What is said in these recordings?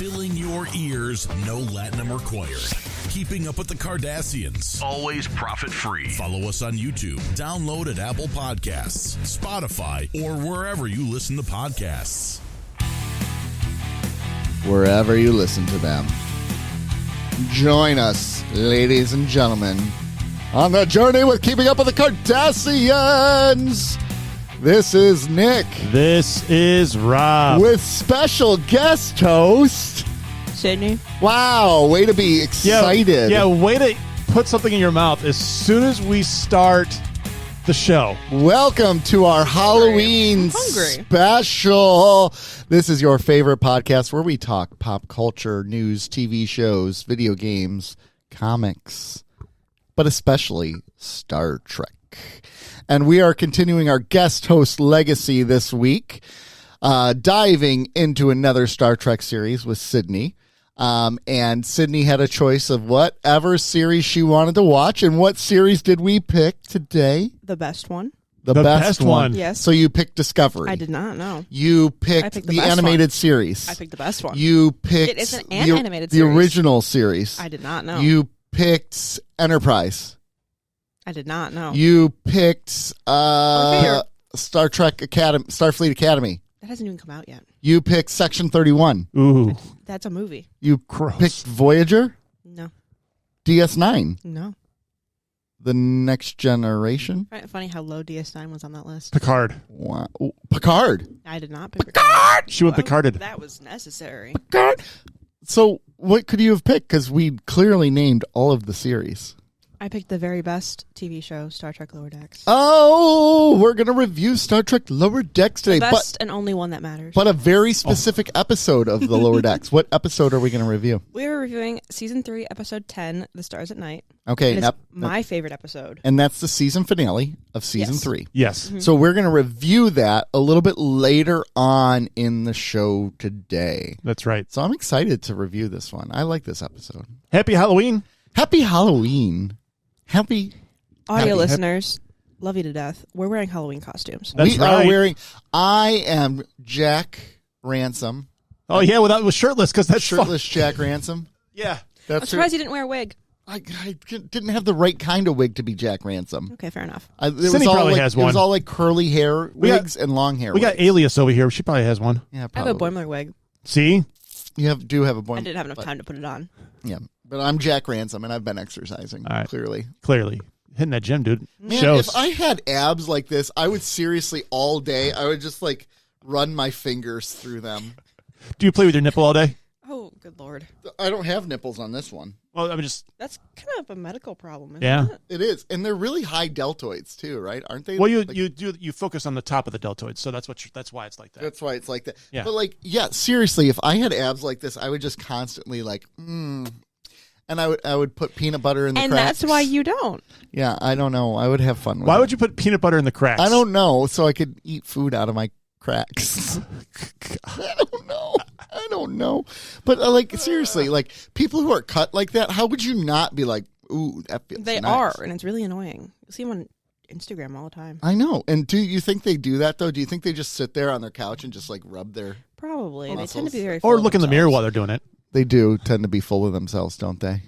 Filling your ears, no latinum required. Keeping up with the Kardashians. Always profit-free. Follow us on YouTube. Download at Apple Podcasts, Spotify, or wherever you listen to podcasts. Wherever you listen to them. Join us, ladies and gentlemen, on the journey with Keeping Up with the Kardashians. This is Nick. This is Rob. With special guest host Sydney. Wow, way to be excited. Yeah, way to put something in your mouth as soon as we start the show. Welcome to our Halloween special. This is your favorite podcast where we talk pop culture, news, TV shows, video games, comics, but especially Star Trek. And we are continuing our guest host legacy this week, diving into another Star Trek series with Sydney. And Sydney had a choice of whatever series she wanted to watch. And what series did we pick today? The best one. The best one. Yes. So you picked Discovery. I did not know. You picked the animated series. I picked the best one. You picked it is an animated the series. original series. I did not know. You picked Enterprise. I did not know. You picked Star Trek Academy, Starfleet Academy. That hasn't even come out yet. You picked Section 31. Ooh. That's a movie. You picked Voyager? No. DS9? No. The Next Generation? Funny how low DS9 was on that list. Picard. Wow. Picard? I did not pick Picard. She went Picarded. That was necessary. Picard. So what could you have picked? Because we clearly named all of the series. I picked the very best TV show, Star Trek Lower Decks. Oh, we're going to review Star Trek Lower Decks today. The best and only one that matters. But a very specific episode of the Lower Decks. What episode are we going to review? We are reviewing Season 3, Episode 10, The Stars at Night. Okay. It's my favorite episode. And that's the season finale of Season 3. Yes. Mm-hmm. So we're going to review that a little bit later on in the show today. That's right. So I'm excited to review this one. I like this episode. Happy Halloween. Happy Halloween. Audio listeners, love you to death. We're wearing Halloween costumes. That's we right. are wearing. I am Jack Ransom. Oh yeah, well that was shirtless because that's shirtless Jack Ransom. Yeah, I'm surprised you didn't wear a wig. I didn't have the right kind of wig to be Jack Ransom. Okay, fair enough. Cindy probably has one. It was all like curly hair wigs and long hair. We got Alias over here. She probably has one. Yeah, I probably. have a Boimler wig. See, you do have a Boimler. I didn't have enough time to put it on. Yeah, but I'm Jack Ransom, and I've been exercising. All right. Clearly hitting that gym, dude. Man, shows. if I had abs like this, I would seriously all day. I would just like run my fingers through them. Do you play with your nipple all day? Oh, good Lord. I don't have nipples on this one. Well, I'm just. That's kind of a medical problem, isn't Yeah. it? It is, and they're really high deltoids too, right? Aren't they? Well, like, you focus on the top of the deltoids, so that's why it's like that. That's why it's like that. Yeah. But seriously, if I had abs like this, I would just constantly and I would put peanut butter in the cracks. And that's why you don't. Yeah, I don't know. I would have fun with it. Why would you put peanut butter in the cracks? I don't know, so I could eat food out of my cracks. I don't know. But seriously, people who are cut like that, how would you not be like, ooh, that feels They nice. are, and it's really annoying. You see them on Instagram all the time. I know. And do you think they do that, though? Do you think they just sit there on their couch and just, rub their... Probably. muscles? They tend to be very Or full look in of the mirror themselves. while they're doing it. They do tend to be full of themselves, don't they?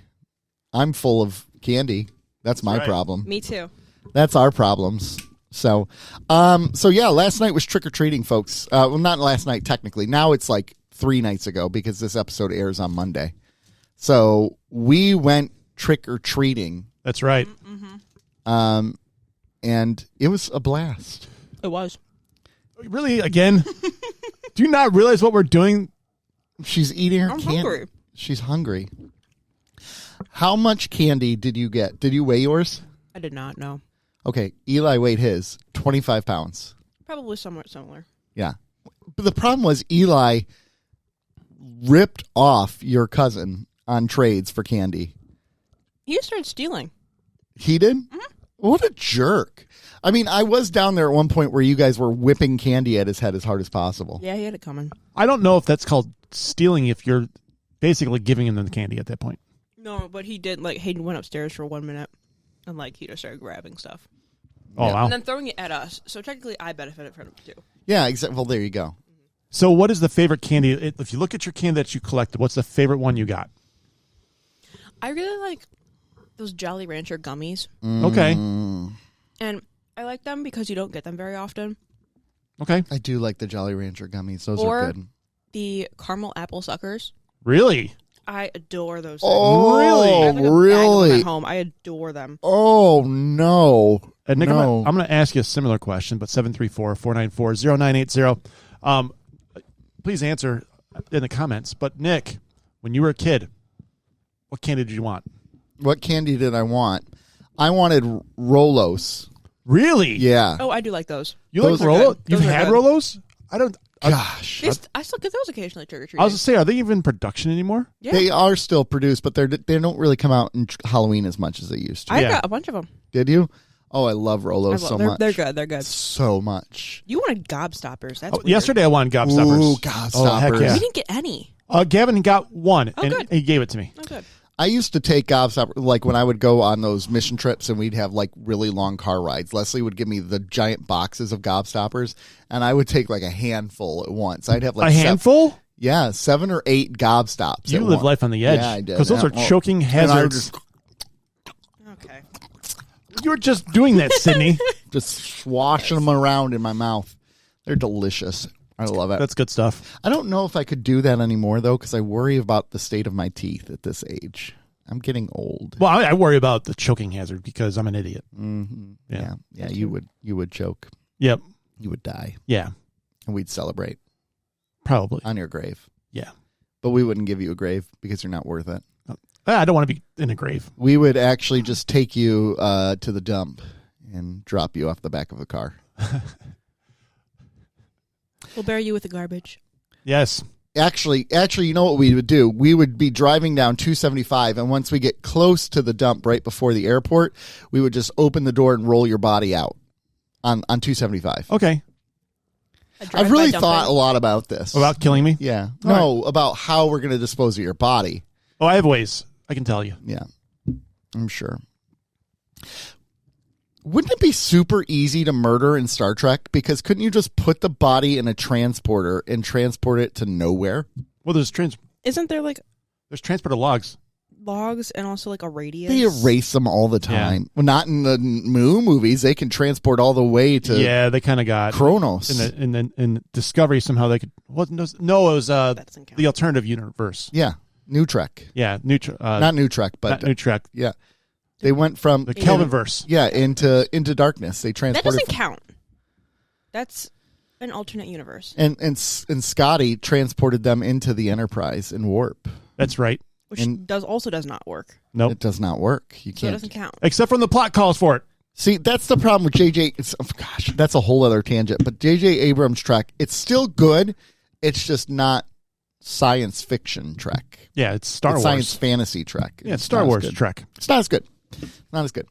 I'm full of candy. That's my right. problem. Me too. That's our problems. So yeah, last night was trick-or-treating, folks. Well, not last night, technically. Now it's 3 nights ago because this episode airs on Monday. So we went trick-or-treating. That's right. Mm-hmm. And it was a blast. It was. Really, again? Do you not realize what we're doing? She's eating her I'm candy. hungry. She's hungry. How much candy did you get? Did you weigh yours? I did not know. Okay, Eli weighed his 25 pounds. Probably somewhat similar. Yeah. But the problem was Eli ripped off your cousin on trades for candy. He just started stealing. He did? Mm-hmm. What a jerk. I mean, I was down there at one point where you guys were whipping candy at his head as hard as possible. Yeah, he had it coming. I don't know if that's called stealing if you're basically giving him the candy at that point. No, but he did. Hayden went upstairs for 1 minute, and he just started grabbing stuff. Oh, Yeah. wow. And then throwing it at us. So technically, I benefited from it too. Yeah, exactly. Well, there you go. So what is the favorite candy? If you look at your candy that you collected, what's the favorite one you got? I really like those Jolly Rancher gummies. Okay. And I like them because you don't get them very often. Okay. I do like the Jolly Rancher gummies. Those Or are good. The caramel apple suckers. Really? I adore those things. Oh, Really? I have like a bag of them really? at home. I adore them. Oh, no. Nick, No. I'm going to ask you a similar question, but 734-494-0980. Please answer in the comments. But Nick, when you were a kid, what candy did you want? What candy did I want? I wanted Rolos. Really? Yeah. Oh, I do like those. You Those like are Rolo? good. You've Those are had good. Rolos? I don't. Gosh. I still get those occasionally trick or treating. I was going to say, are they even in production anymore? Yeah. They are still produced, but they don't really come out in Halloween as much as they used to. I Yeah. got a bunch of them. Did you? Oh, I love Rolos so much. They're good. They're good. So much. You wanted gobstoppers. That's weird. Yesterday I wanted gobstoppers. Ooh, Oh, heck gobstoppers. yeah. We didn't get any. Gavin got one, Oh, and good. he gave it to me. Oh, good. I used to take gobstoppers, like when I would go on those mission trips and we'd have like really long car rides. Leslie would give me the giant boxes of gobstoppers, and I would take like a handful at once. I'd have like A handful? 7 or 8 gobstops. You at live once. life on the edge. Yeah, I did. Because those are Yeah. choking And I would hazards. Okay. You were just doing that, Sydney. just swashing them around in my mouth. They're delicious. I love it. That's good stuff. I don't know if I could do that anymore, though, because I worry about the state of my teeth at this age. I'm getting old. Well, I worry about the choking hazard because I'm an idiot. Mm-hmm. Yeah. Yeah. You would choke. Yep. You would die, Yeah. and we'd celebrate Probably. on your grave. Yeah. But we wouldn't give you a grave because you're not worth it. I don't want to be in a grave. We would actually just take you to the dump and drop you off the back of a car. We'll bury you with the garbage. Yes. Actually, you know what we would do? We would be driving down 275, and once we get close to the dump right before the airport, we would just open the door and roll your body out on 275. Okay. I've really thought a lot about this. About killing me? Yeah. All No, about how we're going to dispose of your body. Oh, I have ways. I can tell you. Yeah, I'm sure. Wouldn't it be super easy to murder in Star Trek? Because couldn't you just put the body in a transporter and transport it to nowhere? Well, there's Isn't there like transporter logs. logs and also like a radius? They erase them all the time. Well, not in the movies. They can transport all the way to Yeah, they kind of got Kronos. in Discovery somehow they could. What? No, it was That doesn't count. the alternative universe. Yeah, New Trek. Yeah, Not New Trek, but not New Trek. yeah, they went from The Kelvinverse. Yeah, into darkness. They That transported. doesn't count. That's an alternate universe, And Scotty transported them into the Enterprise in warp. That's right. which And- does not work. Nope. It does not work. You So it can't. doesn't count. Except when the plot calls for it. See, that's the problem with JJ. Gosh, that's a whole other tangent. But JJ Abrams' Trek, it's still good. It's just not science fiction Trek. Yeah, it's Star It's Wars. science fantasy Trek. Yeah, it's Star not as Wars good. Trek. It's not as good. Not as good.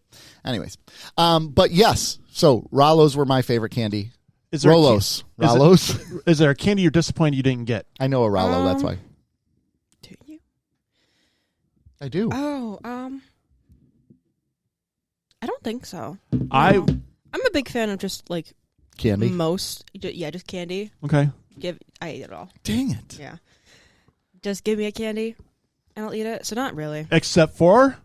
Anyways, but yes. So Rolos were my favorite candy. Is there a Rolos. Is it- Rolos. Is there a candy you're disappointed you didn't get? I know a Rolo. That's why. Do you? I do. Oh, I don't think so. I No. I'm a big fan of just like Candy. just candy. okay. I ate it all. Dang it. Yeah, just give me a candy, and I'll eat it. So not really. Except for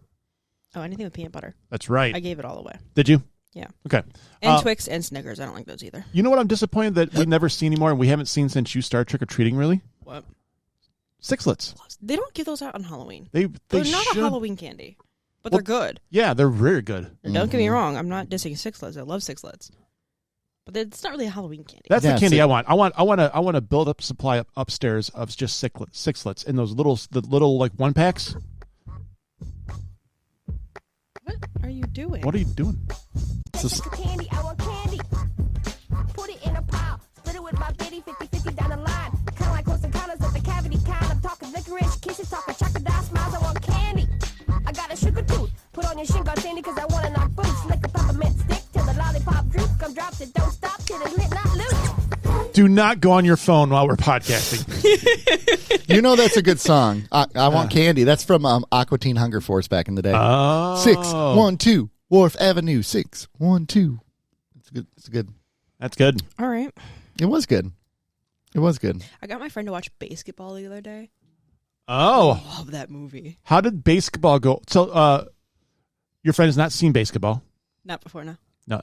Anything with peanut butter. that's right. I gave it all away. Did you? Yeah. Okay. And Twix and Snickers. I don't like those either. You know what? I'm disappointed that we never see anymore, and we haven't seen since you started trick or treating. Really, What? Sixlets. They don't give those out on Halloween. They They're not should. a Halloween candy, but Well, they're good. Yeah, they're very good. And don't get me wrong. I'm not dissing Sixlets. I love Sixlets, but it's not really a Halloween candy. That's Yeah, the candy see- I want. I want to build up supply upstairs of just sixlets in those little like 1-packs. What are you doing? What are you doing? Candy, I want candy. Put it in a pile. Split it with my bitty, 50-50 down the line. Kinda like close encounters of the cavity kind. I'm talking licorice, kisses, talking chocolate smiles. I want candy. I got a sugar tooth. Put on your shingle candy cause I wanna knock boots. Lick a peppermint stick till the lollipop droop. Come drop it, don't stop till it's lit, not loose. Do not go on your phone while we're podcasting. You know that's a good song. I want candy. That's from Aqua Teen Hunger Force back in the day. Oh, 612 Wharf Avenue. 612. It's good. It's good. That's good. All right. It was good. It was good. I got my friend to watch Basketball the other day. Oh. I love that movie. How did Basketball go? So, your friend has not seen Basketball. Not before, no. No.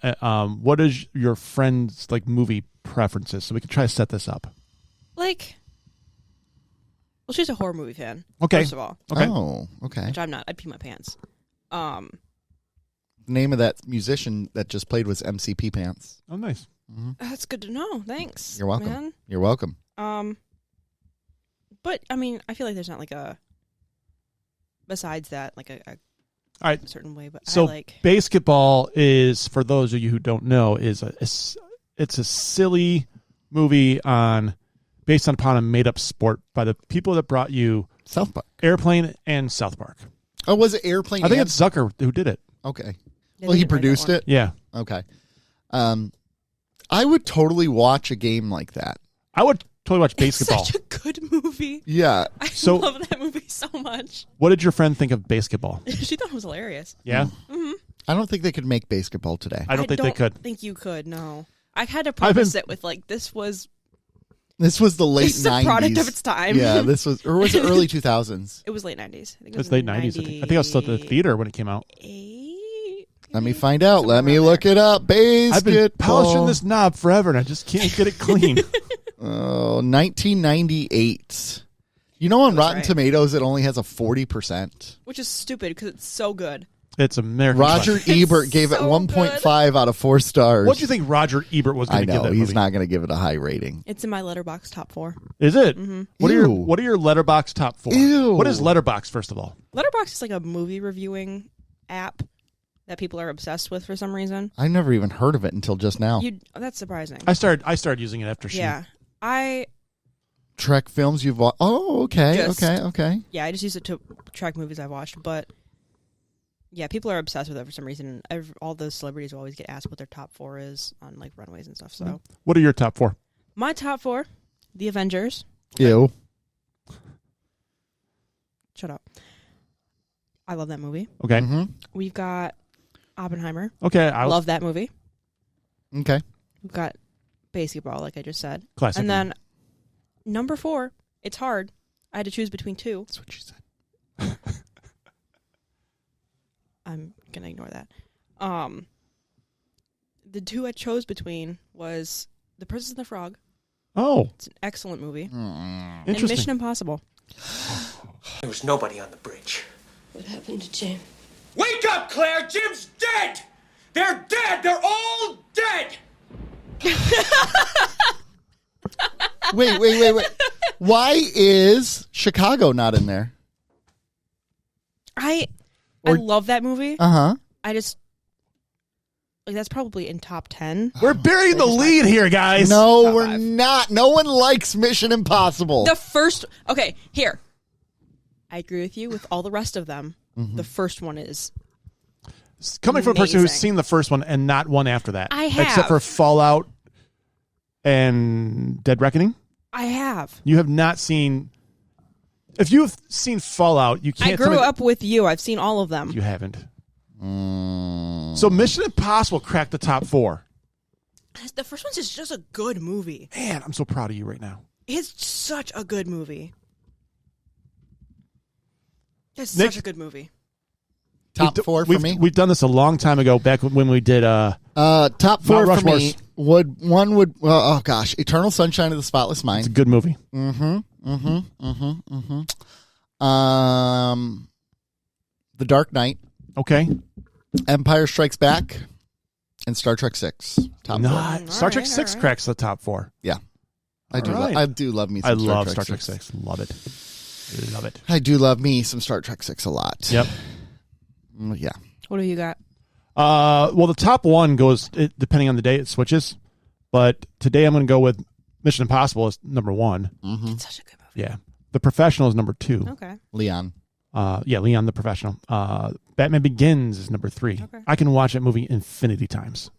What is your friend's like movie preferences? So we can try to set this up. Like, well, she's a horror movie fan. Okay. First of all, Okay. Oh, okay. which I'm not. I'd pee my pants. The name of that musician that just played was MCP Pants. Oh, nice. That's good to know. Thanks. You're welcome. Man. You're welcome. But I mean, I feel like there's not like a. Besides that, like a All right. certain way, but So I like. Basketball is, for those of you who don't know, it's a silly movie based upon a made up sport by the people that brought you South Park. Airplane and South Park. Oh, was it Airplane? I think and- it's Zucker who did it. Okay. Yeah, Well, they he didn't write that produced one. it? Yeah. Okay. I would totally watch a game like that. I would totally watch Basketball. It's such a good movie. Yeah. I So- love that movie so much. What did your friend think of Basketball? She thought it was hilarious. Yeah. I don't think they could make basketball today. I don't think they could. Think you could? No. I had to I've been- preface it with like this was This was the late this is a 90s. product of its time. Yeah, this was, or was it early 2000s? It was late 90s. I think It was late 90s. I think I was still at the theater when it came out. Let me find out. Let me look it up. Basketball. I've been polishing this knob forever and I just can't get it clean. Oh, 1998. You know, on Rotten right. Tomatoes, it only has a 40%. Which is stupid because it's so good. It's American. Roger Pie. Ebert gave it so 1.5 out of 4 stars. What do you think Roger Ebert was going I to give know that he's movie? not going to give it a high rating. It's in my Letterboxd top 4. Is it? What are Ew. your Letterbox top 4? Ew. What is Letterbox first of all? Letterboxd is like a movie reviewing app that people are obsessed with for some reason. I never even heard of it until just now. That's surprising. I started using it after she. Yeah. Trek films you've watched. Oh, okay, Just- okay. Yeah, I just use it to track movies I've watched, but yeah, people are obsessed with it for some reason. All the celebrities will always get asked what their top 4 is on like runways and stuff. So What are your top 4? my top 4, The Avengers. Ew. Shut up. I love that movie. Okay. Mm-hmm. We've got Oppenheimer. Okay. I love that movie. Okay. We've got Basketball, like I just said. Classic. And then number 4, it's hard. I had to choose between 2. That's what she said. I'm gonna ignore that. The 2 I chose between was The Princess and the Frog. Oh, It's an excellent movie. And interesting. Mission Impossible. There was nobody on the bridge. What happened to Jim? Wake up, Claire! Jim's dead! They're dead! They're all dead! Wait. Why is Chicago not in there? I Or- love that movie. Uh-huh. I just like that's probably in top 10. We're burying the lead here, guys. No, Top we're 5. not. No one likes Mission Impossible. The first okay, here. I agree with you with all the rest of them. Mm-hmm. The first one is Coming from a person who's Amazing. seen the first one and not one after that. I have. Except for Fallout and Dead Reckoning. I have. You have not seen. If you've seen Fallout, you can't. I tell grew me- up with you. I've seen all of them. You haven't. So Mission Impossible cracked the top 4. The first one's just a good movie. Man, I'm so proud of you right now. It's such a good movie. It's Nick? such a good movie. Top 4 for me. We've done this a long time ago, back when we did. Top 4 Mount for me Rushmore's. would oh gosh, Eternal Sunshine of the Spotless It's a Mind. good movie. The Dark Knight, Okay. Empire Strikes Back, and Star Trek 6. Top 4. Not, Star Trek right, 6 all right. cracks the top 4. Yeah. I do. All right. I do love me some I love Star Trek 6. Love it. Love it. I do love me some Star Trek 6 a lot. Yep. Yeah. What do you got? Well, the top 1 goes, depending on the day, it switches. But today I'm going to go with Mission Impossible as number 1. It's such a good movie. Yeah. The Professional is number 2. Okay. Leon. Yeah, Leon the Professional. Batman Begins is number 3. Okay. I can watch that movie infinity times.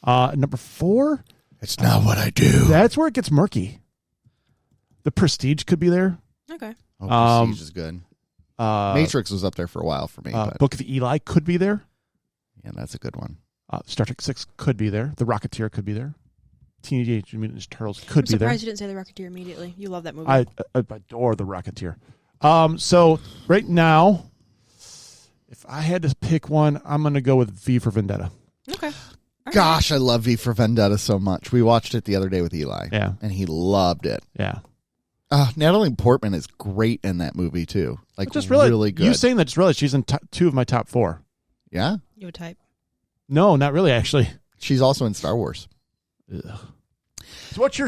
Number 4, It's not what I do. that's where it gets murky. The Prestige could be there. Okay. Oh, Prestige is good. Uh, Matrix was up there for a while for me. But Book of Eli could be there. yeah, that's a good one. Star Trek 6 could be there. The Rocketeer could be there. Teenage Mutant Ninja Turtles could I'm be there. surprised you didn't say The Rocketeer immediately. You love that movie. I adore The Rocketeer. So right now, if I had to pick one, I'm going to go with V for Vendetta. Okay. All right. Gosh, I love V for Vendetta so much. We watched it the other day with Eli. Yeah. And he loved it. Yeah. Natalie Portman is great in that movie, too. Like, I just realized, really good. You saying that, just realized she's in two of my top 4. Yeah? You would type. No, not really, actually. She's also in Star Wars. Ugh. So what's your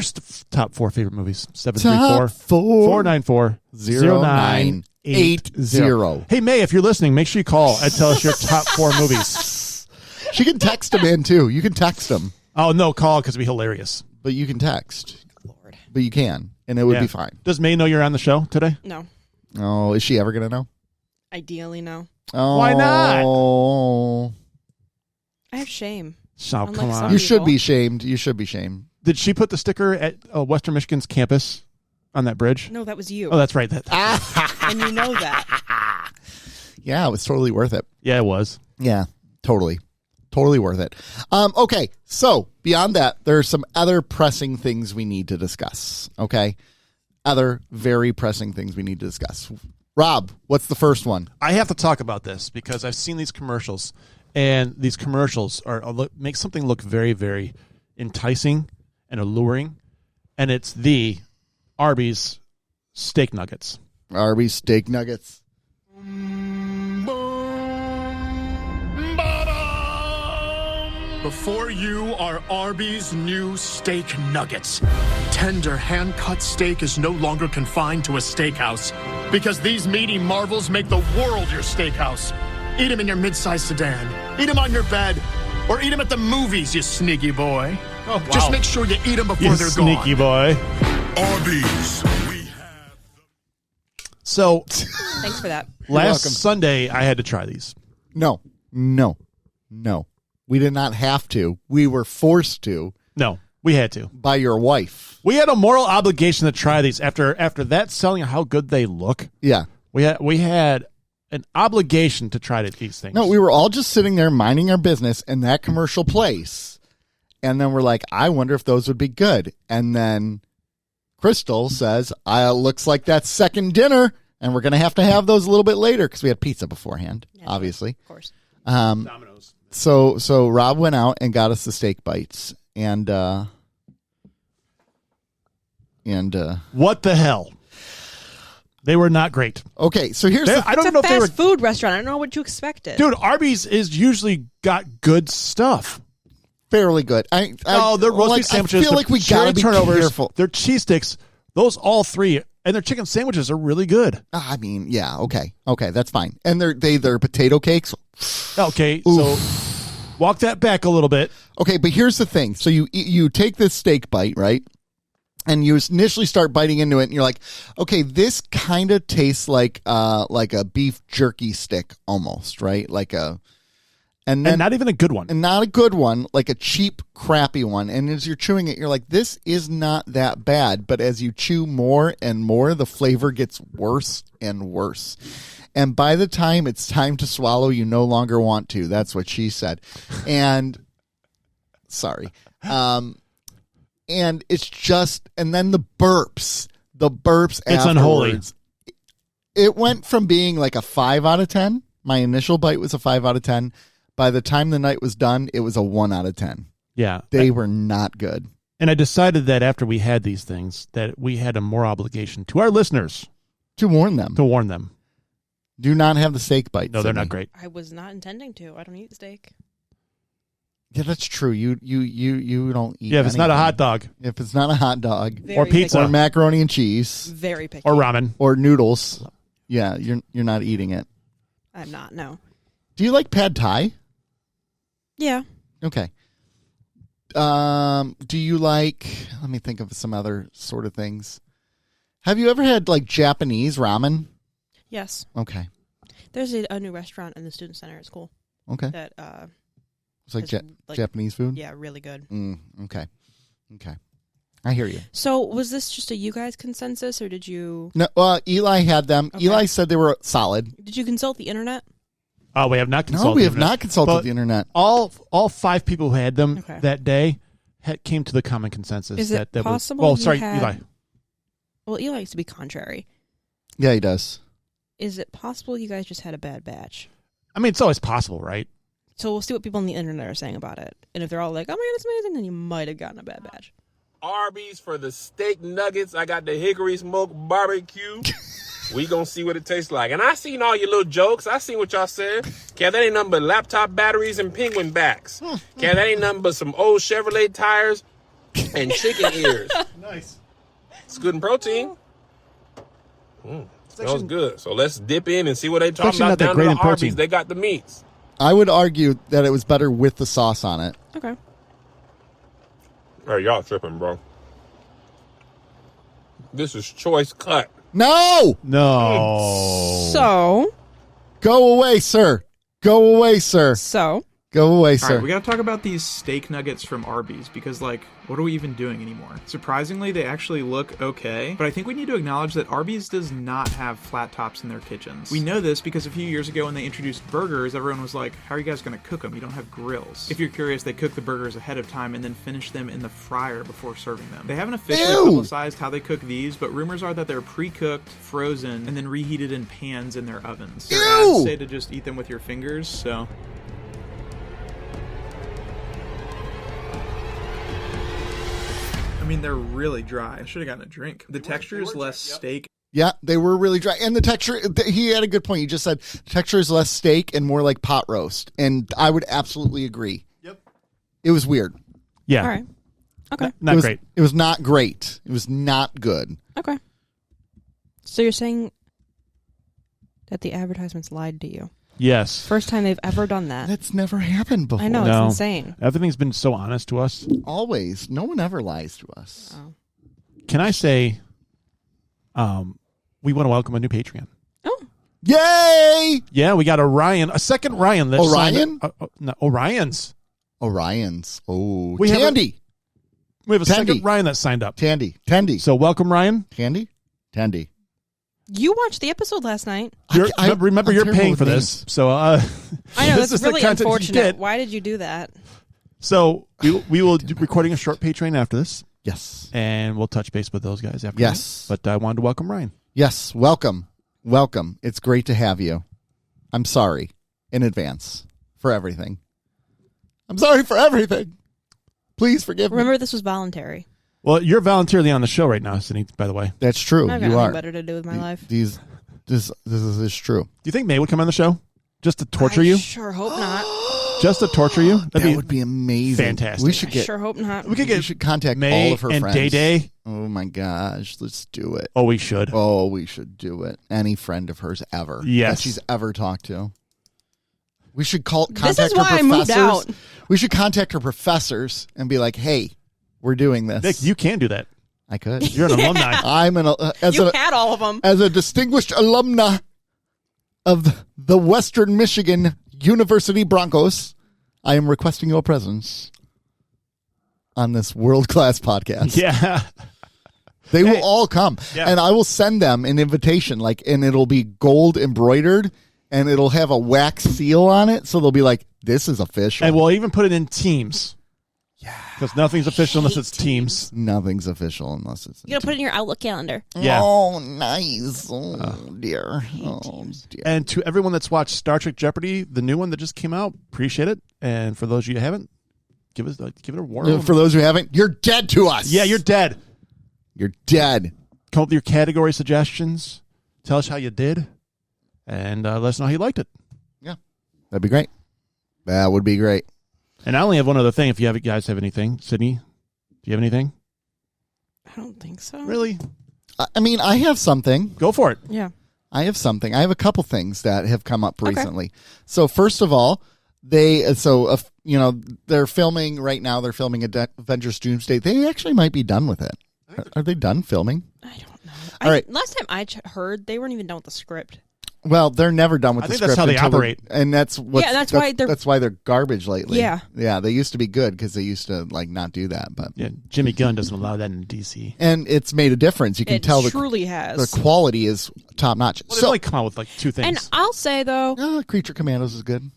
top 4 favorite movies? Top 734 4 494 0980. Hey, May, if you're listening, make sure you call and tell us your top 4 movies. She can text them in, too. You can text them. Oh, no, call because it'd be hilarious. But you can text. Lord. But you can. And it would be fine. Does May know you're on the show today? No. Oh, is she ever going to know? Ideally, no. Oh. Why not? I have shame. Oh, come on. You should be shamed. You should be shamed. Did she put the sticker at Western Michigan's campus on that bridge? No, that was you. Oh, that's right. And you know that. Yeah, it was totally worth it. Yeah, it was. Yeah, totally. Totally worth it. Okay, so beyond that, there are some other pressing things we need to discuss. Okay? Other very pressing things we need to discuss. Rob, what's the first one? I have to talk about this because I've seen these commercials, and these commercials make something look very, very enticing and alluring, and it's the Arby's steak nuggets. Arby's steak nuggets. Before you are Arby's new steak nuggets. Tender hand-cut steak is no longer confined to a steakhouse because these meaty marvels make the world your steakhouse. Eat them in your mid-sized sedan. Eat them on your bed. Or eat them at the movies, you sneaky boy. Oh, wow. Just make sure you eat them before You they're sneaky gone. boy. Arby's. We have So Thanks for that. last welcome. Sunday, I had to try these. No. We did not have to. We were forced to No, we had to. by your wife. We had a moral obligation to try these after that selling how good they look. Yeah. We had an obligation to try these things. No, we were all just sitting there minding our business in that commercial place. And then we're like, I wonder if those would be good. And then Crystal says, looks like that's second dinner. And we're going to have those a little bit later because we had pizza beforehand, obviously. Of course. Domino's. So Rob went out and got us the steak bites. And What the hell? They were not great. okay, so here's the I don't It's know a if they were. fast food restaurant. I don't know what you expected. Dude, Arby's is usually got good stuff. fairly good. Their roast beef sandwiches. I feel like we cherry gotta be turnovers, careful. Their cheese sticks, those all three, and their chicken sandwiches are really good. I mean, yeah, okay, that's fine. And they're potato cakes. Okay, so walk that back a little bit. Okay, but here's the thing. So you take this steak bite, right? And you initially start biting into it, and you're like, okay, this kind of tastes like a beef jerky stick almost, right? And not even a good one. And not a good one, like a cheap, crappy one. And as you're chewing it, you're like, this is not that bad. But as you chew more and more, the flavor gets worse and worse. And by the time it's time to swallow, you no longer want to. That's what she said. And sorry. And it's just, and then the burps It's afterwards. unholy. It went from being like a 5 out of 10. My initial bite was a 5 out of 10. By the time the night was done, it was a 1 out of 10. Yeah. They were not good. And I decided that after we had these things, that we had a more obligation to our listeners To warn them. to warn them. Do not have the steak bites. No, they're Sydney. not great. I was not intending to. I don't eat steak. Yeah, that's true. You don't eat Yeah, if it's not a anything. hot dog If it's not a hot dog. Very or pizza Or macaroni and cheese. Very picky. or ramen. Or noodles. Yeah, you're not eating it. I'm not. No. Do you like pad thai? Yeah. Okay. Do you like, let me think of some other sort of things. Have you ever had like Japanese ramen? Yes. Okay. There's a new restaurant in the student center. It's cool. Okay. That It's like, has, like Japanese food? yeah, really good. Okay. I hear you. So was this just a you guys consensus, or did you No, Eli had them. Okay. Eli said they were solid. consult the internet? We have not consulted. No, we have internet. not consulted But the internet. All 5 people who had them Okay. that day came to the common consensus Is that it possible? Was, Eli. Well, Eli likes to be contrary. Yeah, he does. Is it possible you guys just had a bad batch? I mean, it's always possible, right? So we'll see what people on the internet are saying about it. And if they're all like, oh my God, it's amazing, then you might have gotten a bad batch. Arby's for the steak nuggets. I got the hickory smoked barbecue. We gonna see what it tastes like. And I seen all your little jokes. I seen what y'all said. Okay, that ain't nothing but laptop batteries and penguin backs. Okay, that ain't nothing but some old Chevrolet tires and chicken ears. Nice. It's good in protein. Smells good. So let's dip in and see what they talking about down to the Arby's. They got the meats. I would argue that it was better with the sauce on it. Okay. Hey, y'all tripping, bro. This is choice cut. No! So. Go away, sir. Go away, sir. Go away, sir. All right, we got to talk about these steak nuggets from Arby's because, like, what are we even doing anymore? Surprisingly, they actually look okay, but I think we need to acknowledge that Arby's does not have flat tops in their kitchens. We know this because a few years ago when they introduced burgers, everyone was like, how are you guys going to cook them? You don't have grills. If you're curious, they cook the burgers ahead of time and then finish them in the fryer before serving them. They haven't officially publicized how they cook these, but rumors are that they're pre-cooked, frozen, and then reheated in pans in their ovens. Their ads say to just eat them with your fingers, so... I mean, they're really dry. I should have gotten a drink. The texture is less steak. Yeah, they were really dry. And the texture, he had a good point. You just said the texture is less steak and more like pot roast. And I would absolutely agree. Yep. It was weird. Yeah. All right. Okay. Not great. It was not great. It was not good. Okay. So you're saying that the advertisements lied to you? Yes. First time they've ever done that. That's never happened before. I know, No. it's insane. Everything's been so honest to us. Always. No one ever lies to us. Oh. Can I say, we want to welcome a new Patreon. Oh. Yay! Yeah, we got a second Ryan. That Orion? No, Orion's. Orion's. Oh, We have Tandy. We have a Tandy. second Ryan that signed up. Tandy. So welcome, Ryan. Tandy? You watched the episode last night. Remember, I'm you're terrible paying with for names. this. So I know, this that's is the really content you unfortunate. get. Why did you do that? So we will be recording a short Patreon after this. Yes. And we'll touch base with those guys after Yes. that. But I wanted to welcome Ryan. Yes. Welcome. It's great to have you. I'm sorry in advance for everything. I'm sorry for everything. Please forgive me. Remember, this was voluntary. Well, you're voluntarily on the show right now, Sydney, by the way. That's true. I've got You nothing are. better to do with my life. This is true. Do you think May would come on the show? Just to torture you? Sure hope not. Just to torture you? That would be amazing. fantastic. We should get. Sure hope not. We could We get should contact May all of her and friends. Day Day. Oh my gosh, let's do it. Oh, we should. Oh, we should do it. Any friend of hers ever. Yes. That she's ever talked to. We should contact This is her why I professors. moved out. We should contact her professors and be like, "Hey, we're doing this." Nick, you can do that. I could. You're an alumni. I'm You had all of them. as a distinguished alumna of the Western Michigan University Broncos. I am requesting your presence on this world-class podcast. Yeah. They will all come. Yeah. And I will send them an invitation, and it'll be gold embroidered, and it'll have a wax seal on it, so they'll be like, this is official. And we'll even put it in teams. Yeah. Because nothing's official unless it's teams. Nothing's official unless it's... You gotta put it in your Outlook calendar. Yeah. Oh, nice. Oh, dear. Oh, dear. And to everyone that's watched Star Trek Jeopardy, the new one that just came out, appreciate it. And for those of you who haven't, give it a warm. For those who haven't, you're dead to us. Yeah, you're dead. You're dead. Come up with your category suggestions. Tell us how you did. And let us know how you liked it. Yeah. That'd be great. That would be great. And I only have one other thing. If you guys have anything. Sydney, do you have anything? I don't think so. Really? I mean, I have something. Go for it. Yeah. I have something. I have a couple things that have come up recently. So first of all, they're filming right now. They're filming Avengers Doomsday. They actually might be done with it. Are they done filming? I don't know. All right. Last time I heard, they weren't even done with the script. Well, they're never done with I the think script. that's how they until operate. And that's why they're garbage lately. Yeah. Yeah, they used to be good because they used to not do that, but Yeah, Jimmy Gunn doesn't allow that in DC. and it's made a difference. You can It tell truly has. the quality is top notch. Well, they've only come out with two things. And I'll say though, Creature Commandos is good.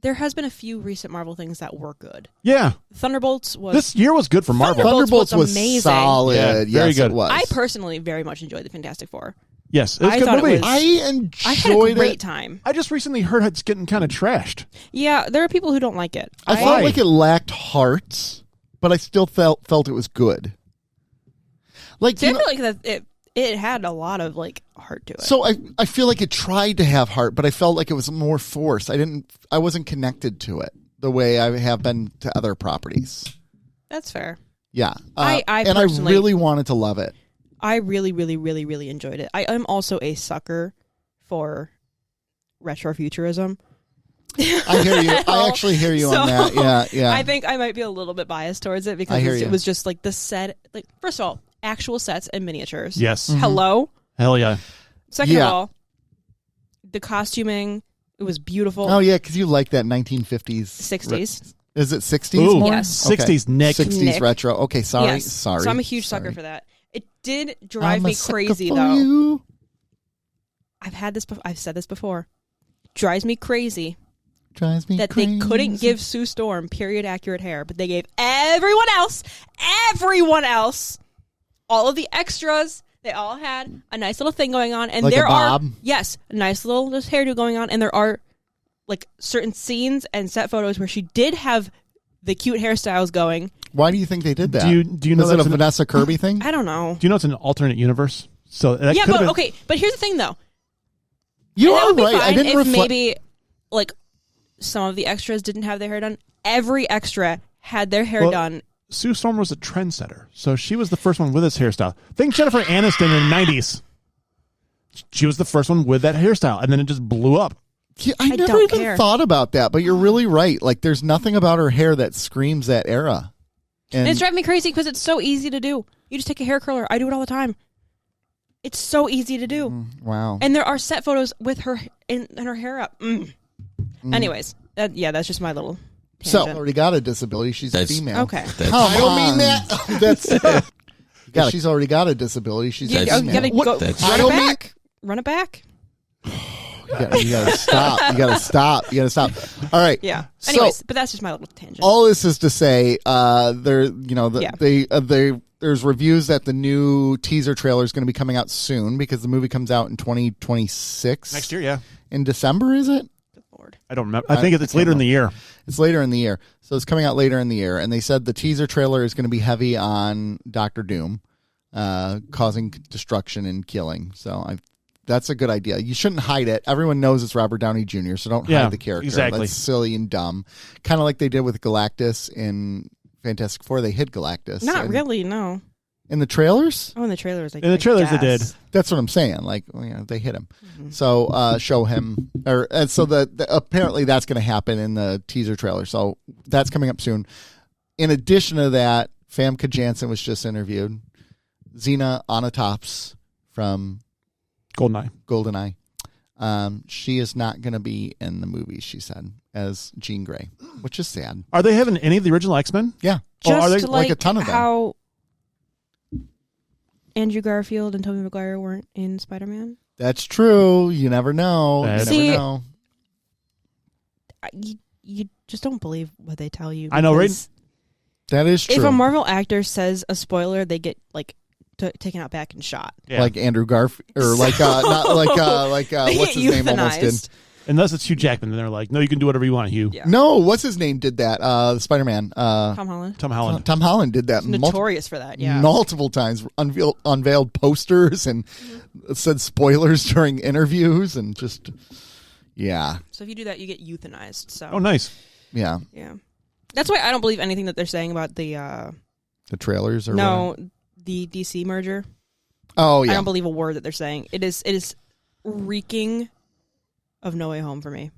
there has been a few recent Marvel things that were good. Yeah. Thunderbolts was... This year was good for Marvel. Thunderbolts was amazing. Solid. Yeah, very yes, good. It was. I personally very much enjoyed the Fantastic Four. Yes, it was I a good thought it movie. was- I I had a enjoyed great it. time. I just recently heard it's getting kind of trashed. Yeah, there are people who don't like it. I felt like it lacked heart, but I still felt it was good. Like, See, you I know, feel like that it had a lot of like heart to it. so I feel like it tried to have heart, but I felt like it was more forced. I wasn't connected to it the way I have been to other properties. That's fair. Yeah, I and I personally- really wanted to love it. I really, really, really, really enjoyed it. I am also a sucker for retrofuturism. I hear you. I actually hear you on that. Yeah, yeah. I think I might be a little bit biased towards it I because hear it you. was just like the set. Like, first of all, actual sets and miniatures. Yes. Hello. Hell yeah. Second Yeah. of all, the costuming. It was beautiful. Oh yeah, because you like that 1950s, 60s. Is it 60s? Ooh, more? Yes. 60s Nick. 60s Nick. retro. Okay, sorry, Yes. sorry. So I'm a huge sorry. sucker for that. It did drive I'm a me sucker crazy for though. you. I've said this before. Drives me crazy Drives me that crazy. they couldn't give Sue Storm period accurate hair, but they gave everyone else, all of the extras. They all had a nice little thing going on, and Like a there bob? are a nice little just hairdo going on, and there are like certain scenes and set photos where she did have the cute hairstyles going. Why do you think they did that? Do you know Was it a that's an- Vanessa Kirby thing? I don't know. Do you know it's an alternate universe? So that Yeah, could've but been- okay. But here's the thing, though. You And that are would be right. I fine didn't if reflect. maybe like some of the extras didn't have their hair done. Every extra had their hair Well, done. Sue Storm was a trendsetter, so she was the first one with this hairstyle. Think Jennifer Aniston in the 90s. She was the first one with that hairstyle, and then it just blew up. Yeah, I never don't even care. thought about that, but you're really right. Like, there's nothing about her hair that screams that era. And it's driving me crazy because it's so easy to do. You just take a hair curler. I do it all the time. It's so easy to do. Wow. And there are set photos with her and her hair up. Anyways, that's just my little So, tangent. already got a disability. She's a female. Okay. I don't mean that. That's. She's already got a disability. She's You a gotta female. go, That's- I run it don't back. Run it back. You gotta stop. You gotta stop. You gotta stop. All right. Yeah. So, Anyways, but that's just my little tangent. all this is to say, there's reviews that the new teaser trailer is going to be coming out soon because the movie comes out in 2026 Next year, yeah. in December. Is it? Good Lord. I don't remember. I think it's later in the year. It's later in the year, so it's coming out later in the year. And they said the teaser trailer is going to be heavy on Doctor Doom, causing destruction and killing. So that's a good idea. You shouldn't hide it. Everyone knows it's Robert Downey Jr., so don't Yeah, hide the character. exactly. That's silly and dumb. Kind of like they did with Galactus in Fantastic Four. They hid Galactus. Not in, really, no. In the trailers? Oh, in the trailers. Like, In the trailers, they did. guess. That's what I'm saying. Like, they hit him. So show him, and so apparently that's going to happen in the teaser trailer. So that's coming up soon. In addition to that, Famke Janssen was just interviewed. Xena Onatops from GoldenEye. GoldenEye. She is not going to be in the movie, she said, as Jean Grey, which is sad. Are they having any of the original X-Men? Yeah. Or are Just they like a ton of them? How Andrew Garfield and Tobey Maguire weren't in Spider-Man. That's true. You never know. That's- You See, never know. You just don't believe what they tell you. I know, right? because That is true. If a Marvel actor says a spoiler, they get like taken out back and shot. Yeah. Like Andrew Garfield, or like not like They what's get his name almost did. euthanized. Unless it's Hugh Jackman, then they're like, no, you can do whatever you want, Hugh. Yeah. No, what's his name did that? Spider-Man. Tom Holland. Tom Holland. Tom Holland did that Notorious for that. Yeah. multiple times. Unveiled posters and said spoilers during interviews and just yeah. So if you do that, you get euthanized. So Oh, nice. Yeah. yeah, that's why I don't believe anything that they're saying about the The trailers or the DC merger. Oh yeah. I don't believe a word that they're saying. It is reeking of No Way Home for me.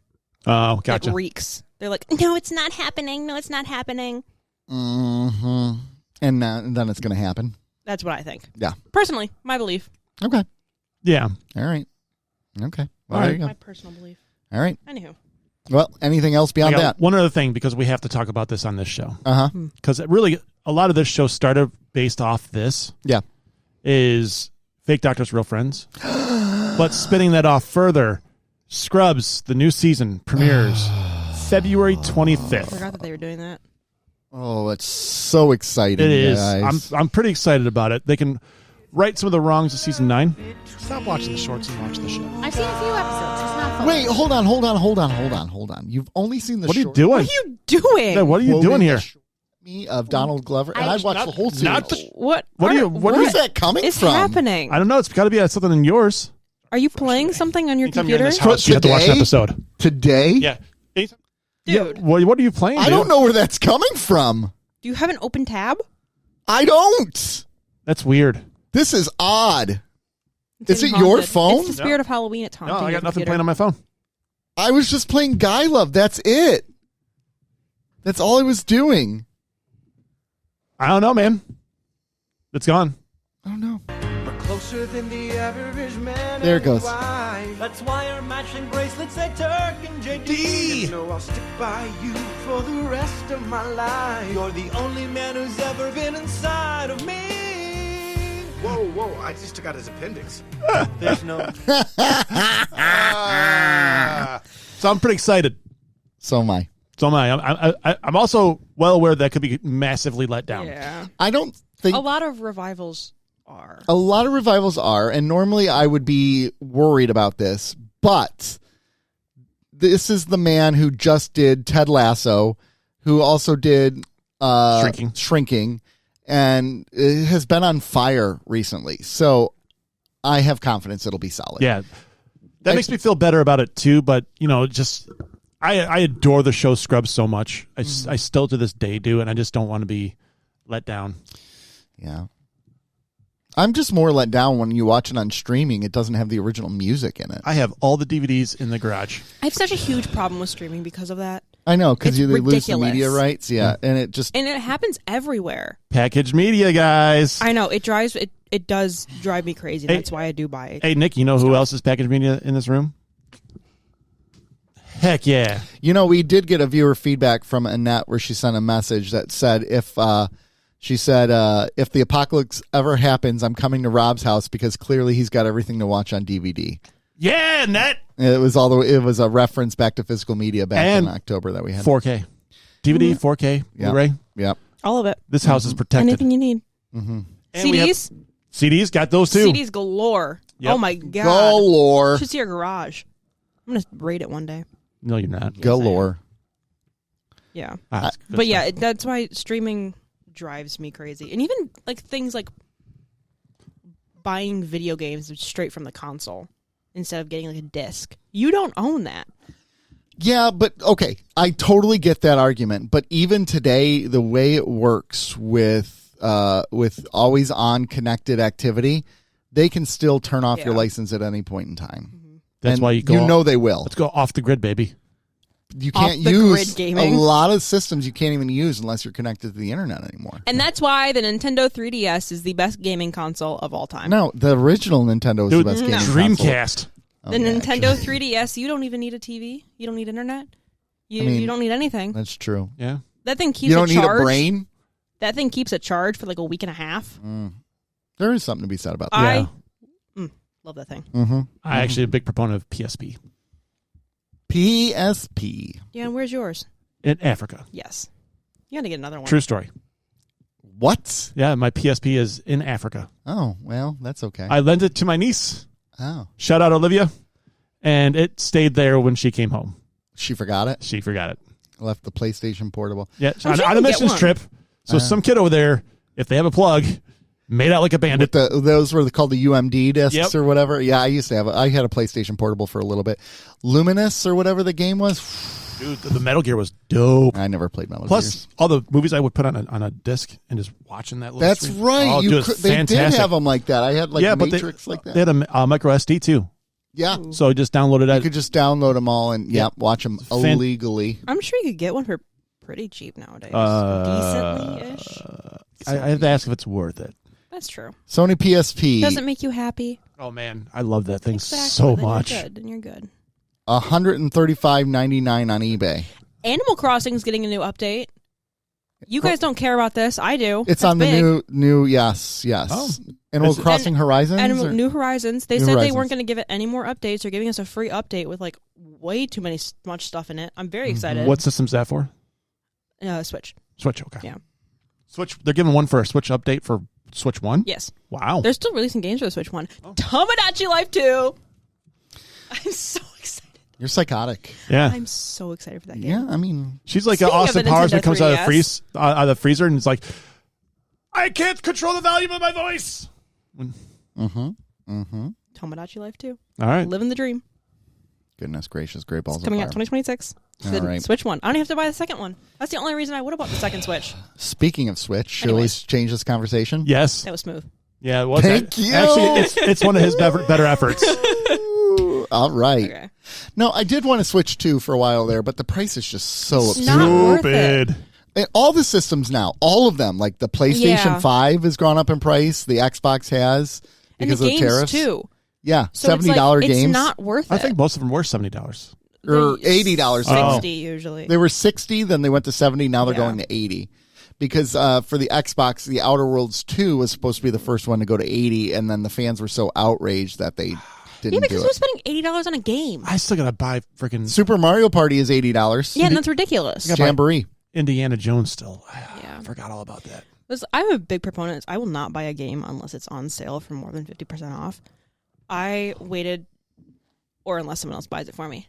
Oh, gotcha. It reeks. They're like, no, it's not happening. No, it's not happening. Mm-hmm. And then it's going to happen. That's what I think. Yeah. Personally, my belief. Okay. Yeah. All right. Okay. Well, All there right. you go. My personal belief. All right. Anywho. Well, anything else I beyond got that? one other thing, because we have to talk about this on this show. Uh-huh. Because really, a lot of this show started based off this. Yeah. Is Fake Doctors, Real Friends. But spinning that off further, Scrubs, the new season premieres. February I 25th. forgot that they were doing that. Oh, it's so exciting. It is. Guys. I'm pretty excited about it. They can right some of the wrongs of season 9. Stop watching the shorts and watch the show. I've seen a few episodes. It's not fun. Wait, hold on. You've only seen the What are you short- doing? What are you doing? Yeah, what are you doing here? Me of Donald Glover, and I watched the whole series. What Where's that coming is from? happening? I don't know. It's got to be something in yours. Are you playing something on your Anytime you're in computer? this house, you have to watch an Today? episode. Today? Yeah. Dude. Yeah, what are you playing? I don't know where that's coming from. Do you have an open tab? I don't. That's weird. This is odd. It's Is it getting your haunted. phone? It's the spirit of Halloween. It's haunting No, I your got nothing computer. playing on my phone. I was just playing Guy Love. That's it. That's all I was doing. I don't know, man. It's gone. I don't know. We're closer than the average man. There it goes. That's why our matching bracelets say Turk and JD. You know I'll stick by you for the rest of my life. You're the only man who's ever been inside of me. Whoa, I just took out his appendix. There's no. So I'm pretty excited. So am I. So am I. I'm also well aware that could be massively let down. Yeah. I don't think A lot of revivals are. a lot of revivals are, and normally I would be worried about this, but this is the man who just did Ted Lasso, who also did Shrinking, and it has been on fire recently. So I have confidence it'll be solid. Yeah. That makes me feel better about it too, but just I adore the show Scrubs so much. I still to this day do, and I just don't want to be let down. Yeah. I'm just more let down when you watch it on streaming. It doesn't have the original music in it. I have all the DVDs in the garage. I have such a huge problem with streaming because of that. I know, because It's they lose the ridiculous. media rights. Yeah, and it just... And it happens everywhere. Packaged media, guys. I know. It does drive me crazy. Hey- That's why I do buy it. Hey, Nick, you know who else is packaged media in this room? Heck yeah. we did get a viewer feedback from Annette where she sent a message that said if the apocalypse ever happens, I'm coming to Rob's house because clearly he's got everything to watch on DVD. Yeah, Net. It was a reference back to physical media back And in October that we had. 4K. DVD, 4K, Yep. Blu-ray. Yep. All of it. This house is protected. Anything you need. Mm-hmm. And we have- CDs? CDs, got those too. CDs galore. Yep. Oh my God. Galore. You should see our garage. I'm going to raid it one day. No, you're not. Galore. Yeah. That's good But yeah, stuff. that's why streaming drives me crazy. And even like things like buying video games straight from the console instead of getting like a disc. You don't own that. Yeah, but okay, I totally get that argument. But even today, the way it works with always on connected activity, they can still turn off your license at any point in time. That's And why you go. they will. Let's go off the grid, baby. You can't Off the use grid gaming. a lot of systems. You can't even use unless you're connected to the internet anymore. And that's why the Nintendo 3DS is the best gaming console of all time. No, the original Nintendo was Dude, the best gaming console. Dreamcast. The Nintendo 3DS, you don't even need a TV. You don't need internet. You don't need anything. That's true. Yeah. That thing keeps You don't a need charge. a brain. That thing keeps a charge for like a week and a half. There is something to be said about that. I love that thing. Mm-hmm. I actually a big proponent of PSP. PSP. Yeah, and where's yours? In Africa. Yes. You got to get another one. True story. What? Yeah, my PSP is in Africa. Oh, well, that's okay. I lent it to my niece. Oh. Shout out Olivia. And it stayed there when she came home. She forgot it? She forgot it. Left the PlayStation Portable. Yeah, I'm sure on you a can get missions one. trip. So some kid over there, if they have a plug, made out like a bandit. Those were called the UMD discs Yep. or whatever. Yeah, I used to have I had a PlayStation Portable for a little bit. Luminous or whatever the game was. Dude, the Metal Gear was dope. I never played Metal Plus, Gears. all the movies I would put on a disc and just watching that little That's screen. right. Oh, dude, it was They did fantastic. have them like that. I had like but Matrix like that. They had a micro SD too. Yeah. So I just downloaded that. You could just download them all and watch them illegally. I'm sure you could get one for pretty cheap nowadays. Decently-ish. I have to ask if it's worth it. That's true. Sony PSP. Does it make you happy? Oh, man. I love that thing Exactly. so Then much. You're good. Then you're good. $135.99 on eBay. Animal Crossing is getting a new update. You guys don't care about this. I do. It's That's on the big. new. Yes. Oh. Animal Crossing Horizons. And New Horizons. They New said Horizons. they weren't going to give it any more updates. They're giving us a free update with like way too much stuff in it. I'm very excited. What system's that for? Switch. Switch. Okay. Yeah. Switch. They're giving one for a Switch update for Switch 1? Yes. Wow. They're still releasing games for the Switch 1. Tomodachi Life 2. I'm so excited. You're psychotic. Yeah. I'm so excited for that game. Yeah, I mean, She's like Speaking of Austin the Powers Nintendo that comes out of 3DS. the freezer and it's like, I can't control the volume of my voice. Tomodachi Life 2. All right. Living the dream. goodness gracious, great balls It's coming of out fire. 2026. All The right. Switch 1. I don't even have to buy the second one. That's the only reason I would have bought the second Switch. Speaking of Switch, should we Anyways. change this conversation? Yes. That was smooth. Yeah, it was. Thank you. Actually, it's one of his better efforts. Ooh, all right. Okay. No, I did want to Switch 2 for a while there, but the price is just so It's absurd. not worth it. Stupid. And all the systems now, all of them, like the PlayStation Yeah. 5 has gone up in price. The Xbox has And because the of games, tariffs. too. Yeah, So $70 it's like, games. It's not worth it. I think most of them were $70. or $80. Oh. 60 usually. They were 60, then they went to 70, now they're Yeah. going to 80. Because for the Xbox, the Outer Worlds 2 was supposed to be the first one to go to 80, and then the fans were so outraged that they didn't Yeah, because do we're it. spending $80 on a game. I still got to buy freaking Super Mario Party is $80. Yeah, and that's ridiculous. Yeah, but- Jamboree. Indiana Jones still. Yeah. I forgot all about that. I'm a big proponent. I will not buy a game unless it's on sale for more than 50% off. I waited, or unless someone else buys it for me.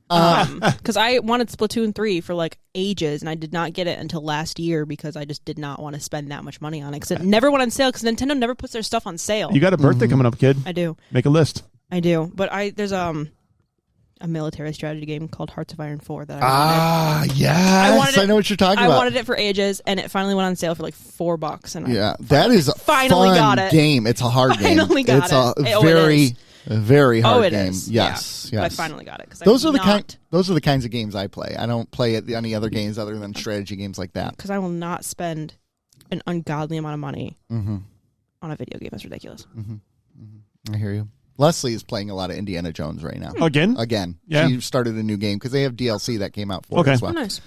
Because I wanted Splatoon 3 for like ages, and I did not get it until last year because I just did not want to spend that much money on it. Because it never went on sale. Because Nintendo never puts their stuff on sale. You got a birthday coming up, kid. I do. Make a list. I do. But there's a military strategy game called Hearts of Iron 4 that I wanted. Yes. I know what you're talking I about. wanted it for ages, and it finally went on sale for like $4. And Yeah, that is a finally fun got it. game. It's a hard game. Finally got it's it. a Oh, it very, is. very hard it game. is. Yes, Yeah. yes. But I finally got it. Those are the kinds of games I play. I don't play any other games other than strategy games like that. Because I will not spend an ungodly amount of money Mm-hmm. on a video game. That's ridiculous. I hear you. Leslie is playing a lot of Indiana Jones right now. Again? Again. Yeah. She started a new game because they have DLC that came out for Okay. it as Oh, well. nice.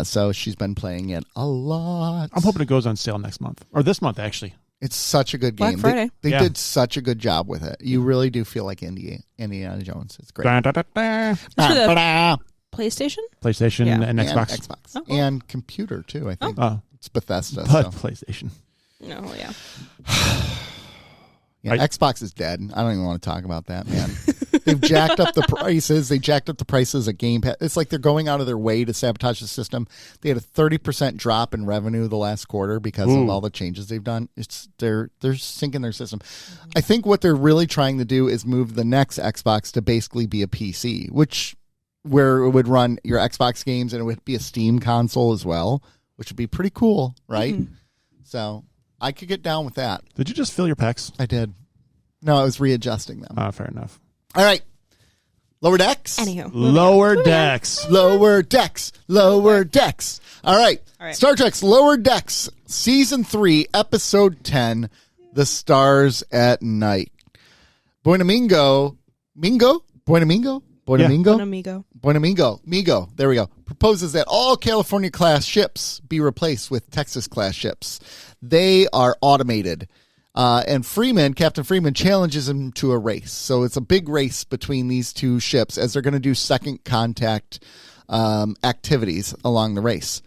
So she's been playing it a lot. I'm hoping it goes on sale next month. Or this month, actually. It's such a good Black game. Friday. They Yeah. did such a good job with it. You really do feel like Indiana Jones. It's great. Da, da, da, da. It's for the Ba-da. PlayStation? PlayStation Yeah. and Xbox. Xbox. Oh, cool. And computer, too, I think. Oh, It's Bethesda. but So. PlayStation. No, yeah. Yeah, Xbox is dead. I don't even want to talk about that, man. They've jacked up the prices. They jacked up the prices of Game Pass. It's like they're going out of their way to sabotage the system. They had a 30% drop in revenue the last quarter because of all the changes they've done. They're sinking their system. I think what they're really trying to do is move the next Xbox to basically be a PC, where it would run your Xbox games and it would be a Steam console as well, which would be pretty cool, right? So I could get down with that. Did you just fill your pecs? I did. No, I was readjusting them. Fair enough. All right. Lower decks. Anywho. Lower decks. Lower decks. Lower decks. All right. All right. Star Trek's Lower Decks, Season 3, Episode 10, The Stars at Night. Buenamingo. Buenamingo? Migo. There we go. Proposes that all California-class ships be replaced with Texas-class ships. They are automated. And Captain Freeman challenges him to a race. So it's a big race between these two ships as they're going to do second contact activities along the race.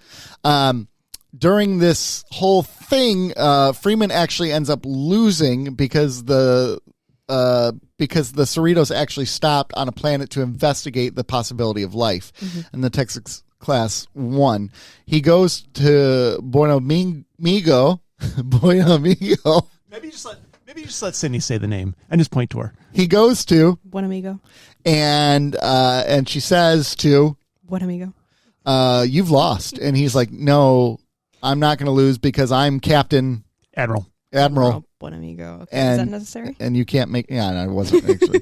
During this whole thing, Freeman actually ends up losing because the Cerritos actually stopped on a planet to investigate the possibility of life, and the Texas class won. He goes to Buenamingo. Maybe you just let Sydney say the name and just point to her. He goes to Buen amigo. and she says to Buen amigo. you've lost, and he's like, no, I'm not going to lose because I'm Captain Admiral. Oh, Buen amigo. Okay. Is that necessary? And you can't make. Yeah, no, it wasn't actually.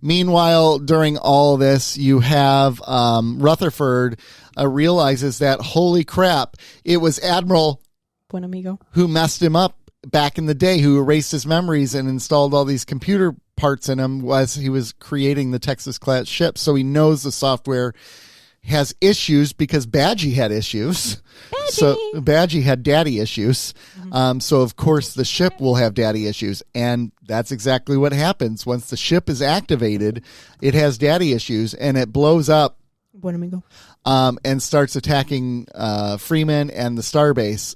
Meanwhile, during all this, you have Rutherford realizes that holy crap, it was Admiral Buen amigo. who messed him up back in the day, who erased his memories and installed all these computer parts in him as he was creating the Texas class ship. So he knows the software has issues because Badgie had issues. So Badgie had daddy issues. So of course the ship will have daddy issues, and that's exactly what happens once the ship is activated. It has daddy issues, and it blows up. And starts attacking Freeman and the Starbase.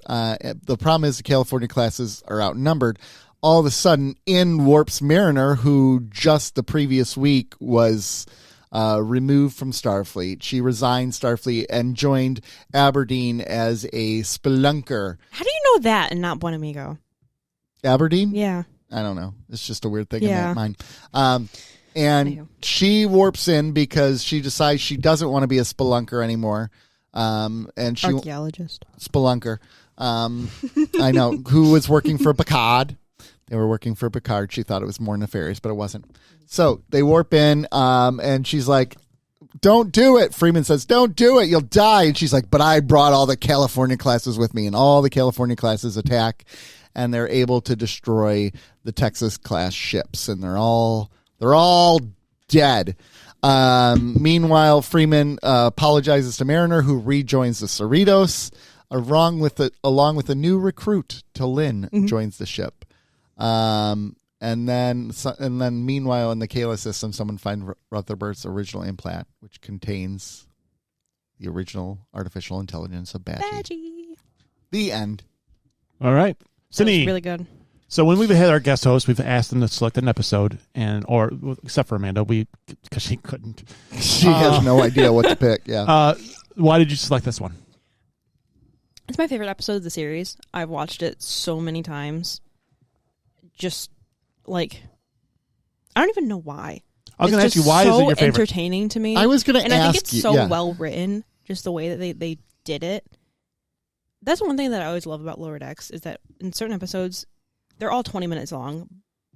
The problem is the California classes are outnumbered. All of a sudden, in warps Mariner, who just the previous week was removed from Starfleet. She resigned Starfleet and joined Aberdeen as a spelunker. How do you know that and not Buenamigo? Aberdeen? Yeah. I don't know. It's just a weird thing in my mind. And she warps in because she decides she doesn't want to be a spelunker anymore. And she archaeologist. Spelunker. I know. Who was working for Picard. They were working for Picard. She thought it was more nefarious, but it wasn't. So they warp in, and she's like, don't do it. Freeman says, don't do it. You'll die. And she's like, but I brought all the California classes with me, and all the California classes attack, and they're able to destroy the Texas class ships, and they're all dead. Meanwhile, Freeman apologizes to Mariner, who rejoins the Cerritos, along with a new recruit. Lynn joins the ship. And then meanwhile, in the Kayla system, someone finds Rutherford's original implant, which contains the original artificial intelligence of Badgie. The end. All right. Sydney. Really good. So when we've had our guest host, we've asked them to select an episode, or except for Amanda, because she couldn't. She has no idea what to pick. Yeah. Why did you select this one? It's my favorite episode of the series. I've watched it so many times. Just like, I don't even know why. I was going to ask you, why is it your favorite? It's so entertaining to me. I was going to ask you. And I think it's so well written, just the way that they did it. That's one thing that I always love about Lower Decks, is that in certain episodes, they're all 20 minutes long,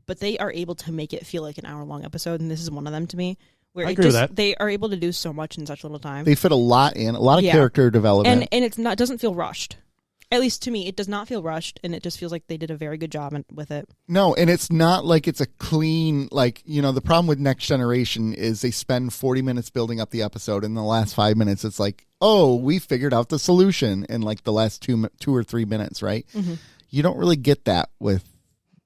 but they are able to make it feel like an hour-long episode, and this is one of them to me. Where I agree with that. They are able to do so much in such little time. They fit a lot in, a lot of character development. And it doesn't feel rushed. At least to me, it does not feel rushed, and it just feels like they did a very good job with it. No, and it's not like it's a clean, the problem with Next Generation is they spend 40 minutes building up the episode, and in the last 5 minutes, it's like, oh, we figured out the solution in like the last two or 3 minutes, right? Mm-hmm. You don't really get that with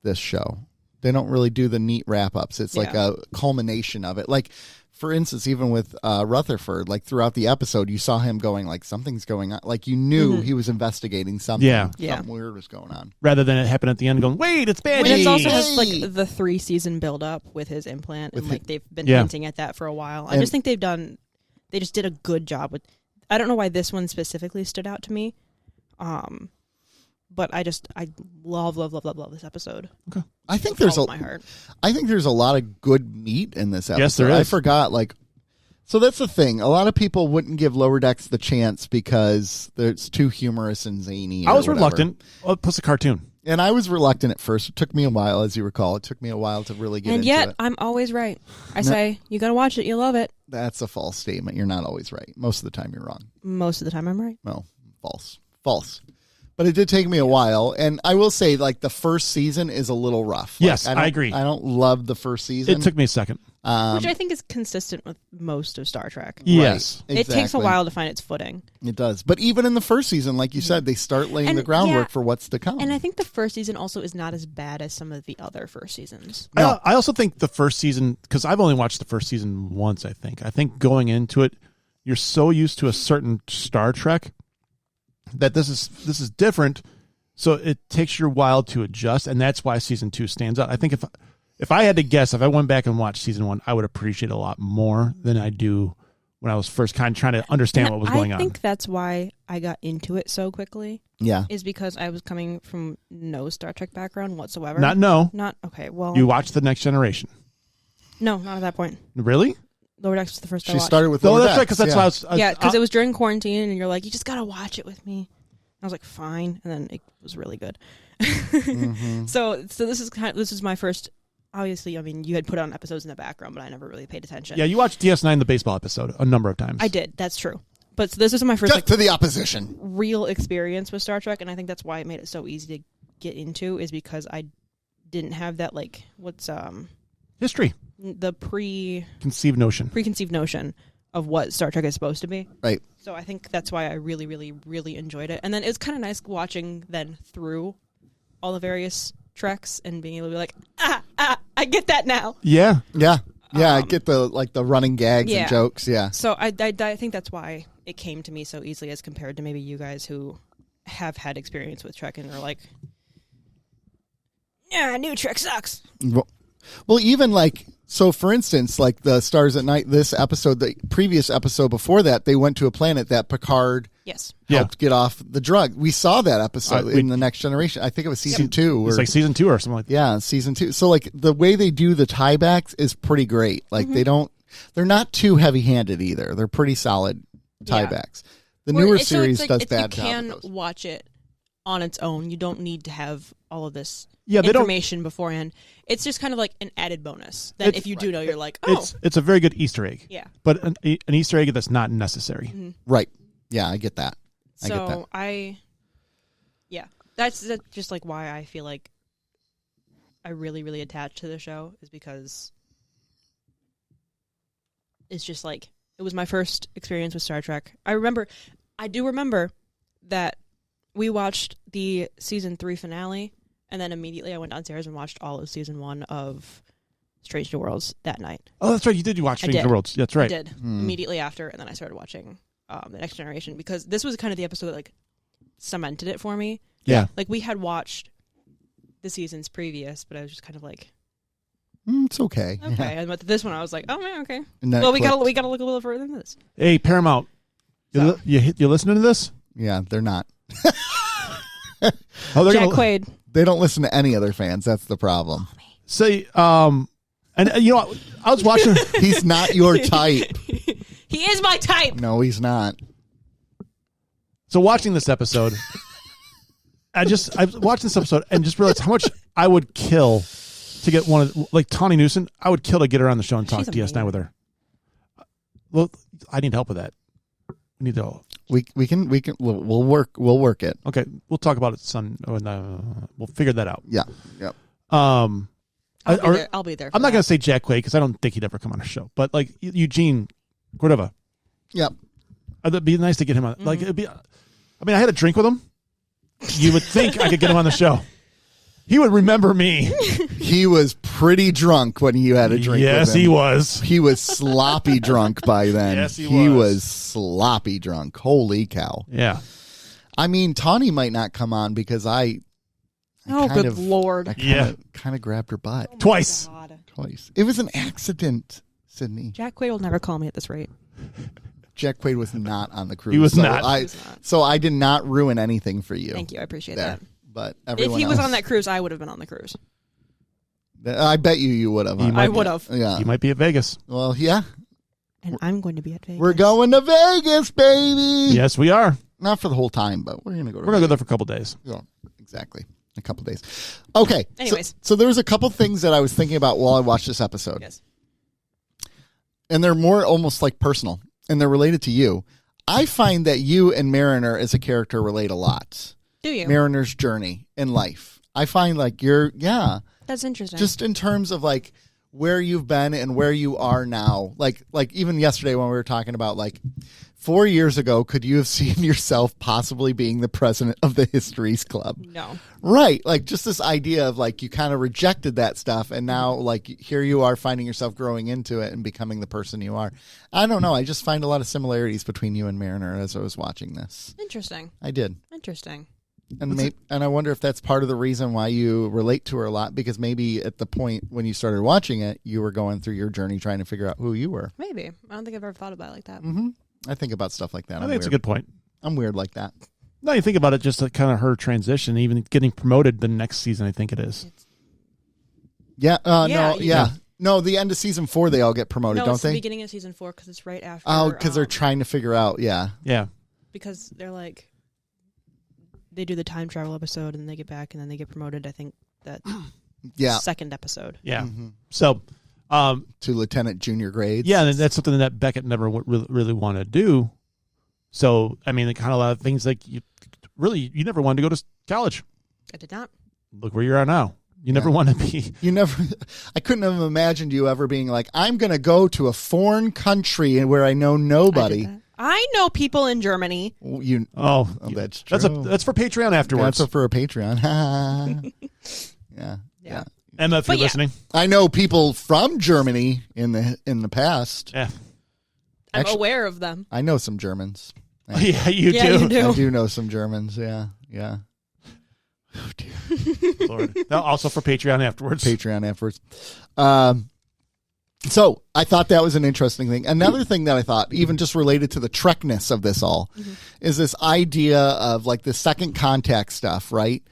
this show. They don't really do the neat wrap-ups. It's like a culmination of it. Like, for instance, even with Rutherford, like throughout the episode, you saw him going like, something's going on. Like you knew he was investigating something. Something weird was going on. Rather than it happen at the end going, wait, it's Badgie. And it also has like the 3-season build-up with his implant. And like they've been hinting at that for a while. I just think they just did a good job with, I don't know why this one specifically stood out to me. But I love this episode. Okay. I think there's a lot of good meat in this episode. Yes, there is. I forgot, so that's the thing. A lot of people wouldn't give Lower Decks the chance because it's too humorous and zany. I was reluctant. Plus a cartoon. And I was reluctant at first. It took me a while, as you recall. It took me a while to really get into it. And yet, I'm always right. I say, you got to watch it. You love it. That's a false statement. You're not always right. Most of the time, you're wrong. Most of the time, I'm right. No, false. But it did take me a while, and I will say, the first season is a little rough. Yes, I agree. I don't love the first season. It took me a second. Which I think is consistent with most of Star Trek. Yes. Right, exactly. It takes a while to find its footing. It does. But even in the first season, like you said, they start laying the groundwork for what's to come. And I think the first season also is not as bad as some of the other first seasons. No. I also think the first season, because I've only watched the first season once, I think going into it, you're so used to a certain Star Trek that this is different. So it takes you a while to adjust, and that's why season 2 stands out. I think if I had to guess, if I went back and watched season 1, I would appreciate it a lot more than I do when I was first kind of trying to understand what was going on. I think that's why I got into it so quickly. Yeah. Is because I was coming from no Star Trek background whatsoever. Not okay, well. You watched The Next Generation. No, not at that point. Really? Lower Decks was the first I watched. She watched. started with Lower Decks. That's right, because that's why I was... Yeah, because it was during quarantine, and you're like, you just got to watch it with me. I was like, fine, and then it was really good. Mm-hmm. So this is my first. Obviously, I mean, you had put on episodes in the background, but I never really paid attention. Yeah, you watched DS9, the baseball episode, a number of times. I did. That's true. But this is my first to the opposition real experience with Star Trek, and I think that's why it made it so easy to get into. Is because I didn't have that history, the preconceived notion, of what Star Trek is supposed to be. Right. So I think that's why I really, really, really enjoyed it. And then it was kind of nice watching then through all the various Treks and being able to be like, I get that now. Yeah. Yeah. Yeah, I get the running gags and jokes. Yeah. So I think that's why it came to me so easily as compared to maybe you guys who have had experience with Trek and are like, yeah, new Trek sucks. Well, even like, so for instance, like the Stars at Night, this episode, the previous episode before that, they went to a planet that Picard helped get off the drug. We saw that episode in The Next Generation. I think it was season 2. It's like season 2 or something like that. Yeah, season 2. So like the way they do the tiebacks is pretty great. Like they're not too heavy-handed either. They're pretty solid tiebacks. The newer series does bad job. You can watch it on its own. You don't need to have all of this they information beforehand. It's just kind of like an added bonus that if you do know, you're like, oh. It's a very good Easter egg. Yeah. But an Easter egg that's not necessary. Mm-hmm. Right. Yeah, I get that. That's just like why I feel like I really, really attached to the show is because it's just like, it was my first experience with Star Trek. I do remember that we watched the season 3 finale, and then immediately I went downstairs and watched all of season 1 of Strange New Worlds that night. Oh, that's right. You did watch Strange New Worlds. That's right. I did immediately after, and then I started watching The Next Generation because this was kind of the episode that like cemented it for me. Yeah. Like we had watched the seasons previous, but I was just kind of like, it's okay. Okay, and with this one I was like, oh man, okay. Well, we gotta look a little further than this. Hey, Paramount, you listening to this? Yeah, they're not. Jack Quaid. They don't listen to any other fans. That's the problem. Say, and you know, I was watching. He's not your type. He is my type. No, he's not. So watching this episode, I watched this episode and just realized how much I would kill to get one of like Tawny Newsom. I would kill to get her on the show and talk DS9 with her. Well, I need help with that. We need to. We can. We'll work it. Okay, we'll talk about it. We'll figure that out. Yeah. Yep. I'll be there. I'm not going to say Jack Quaid because I don't think he'd ever come on our show. But like Eugene Cordova. Yep. It'd be nice to get him on. Like it'd be. I mean, I had a drink with him. You would think I could get him on the show. He would remember me. He was pretty drunk when you had a drink with him. Yes, he was. He was sloppy drunk by then. Yes, he was. He was was sloppy drunk. Holy cow. Yeah. I mean, Tawny might not come on because I Lord. I kind of grabbed her butt. Oh Twice. Twice. It was an accident, Sydney. Jack Quaid will never call me at this rate. Jack Quaid was not on the cruise. He was not. So I did not ruin anything for you. Thank you. I appreciate there. that. But if he was on that cruise, I would have been on the cruise. I bet you would have. I would have. Yeah. You might be at Vegas. Well, yeah. And I'm going to be at Vegas. We're going to Vegas, baby. Yes, we are. Not for the whole time, but we're going to go. We're going to go there for a couple days. Yeah, exactly. A couple days. Okay. Anyways. So there was a couple things that I was thinking about while I watched this episode. Yes. And they're more almost like personal, and they're related to you. I find that you and Mariner as a character relate a lot. Do you? Mariner's journey in life. I find like that's interesting. Just in terms of like where you've been and where you are now. Like even yesterday when we were talking about like 4 years ago, could you have seen yourself possibly being the president of the Histories Club? No. Right. Like just this idea of like you kind of rejected that stuff and now like here you are finding yourself growing into it and becoming the person you are. I don't know. I just find a lot of similarities between you and Mariner as I was watching this. Interesting. I did. Interesting. And I wonder if that's part of the reason why you relate to her a lot, because maybe at the point when you started watching it, you were going through your journey trying to figure out who you were. Maybe. I don't think I've ever thought about it like that. Mm-hmm. I think about stuff like that. I think it's a good point. I'm weird like that. No, you think about it, just like kind of her transition, even getting promoted the next season, I think it is. Yeah. No, the end of season 4, they all get promoted, don't it's they? the beginning of season 4 because it's right after. Oh, because they're trying to figure out. Yeah. Yeah. Because they're like, they do the time travel episode and they get back and then they get promoted. I think that second episode. Yeah. Mm-hmm. So to lieutenant junior grades. Yeah, and that's something that Beckett never really wanted to do. So I mean, kind of a lot of things like you never wanted to go to college. I did not. Look where you are now. You never want to be. I couldn't have imagined you ever being like, I'm going to go to a foreign country where I know nobody. I know people in Germany. That's true. That's for Patreon afterwards. That's for a Patreon. Yeah. Emma, if you're listening, I know people from Germany in the past. Yeah, I'm aware of them. I know some Germans. Yeah, you do. I do know some Germans. Yeah. Oh, dear. Lord. Also for Patreon afterwards. So I thought that was an interesting thing. Another thing that I thought, even just related to the Trekness of this all, is this idea of like the second contact stuff, right?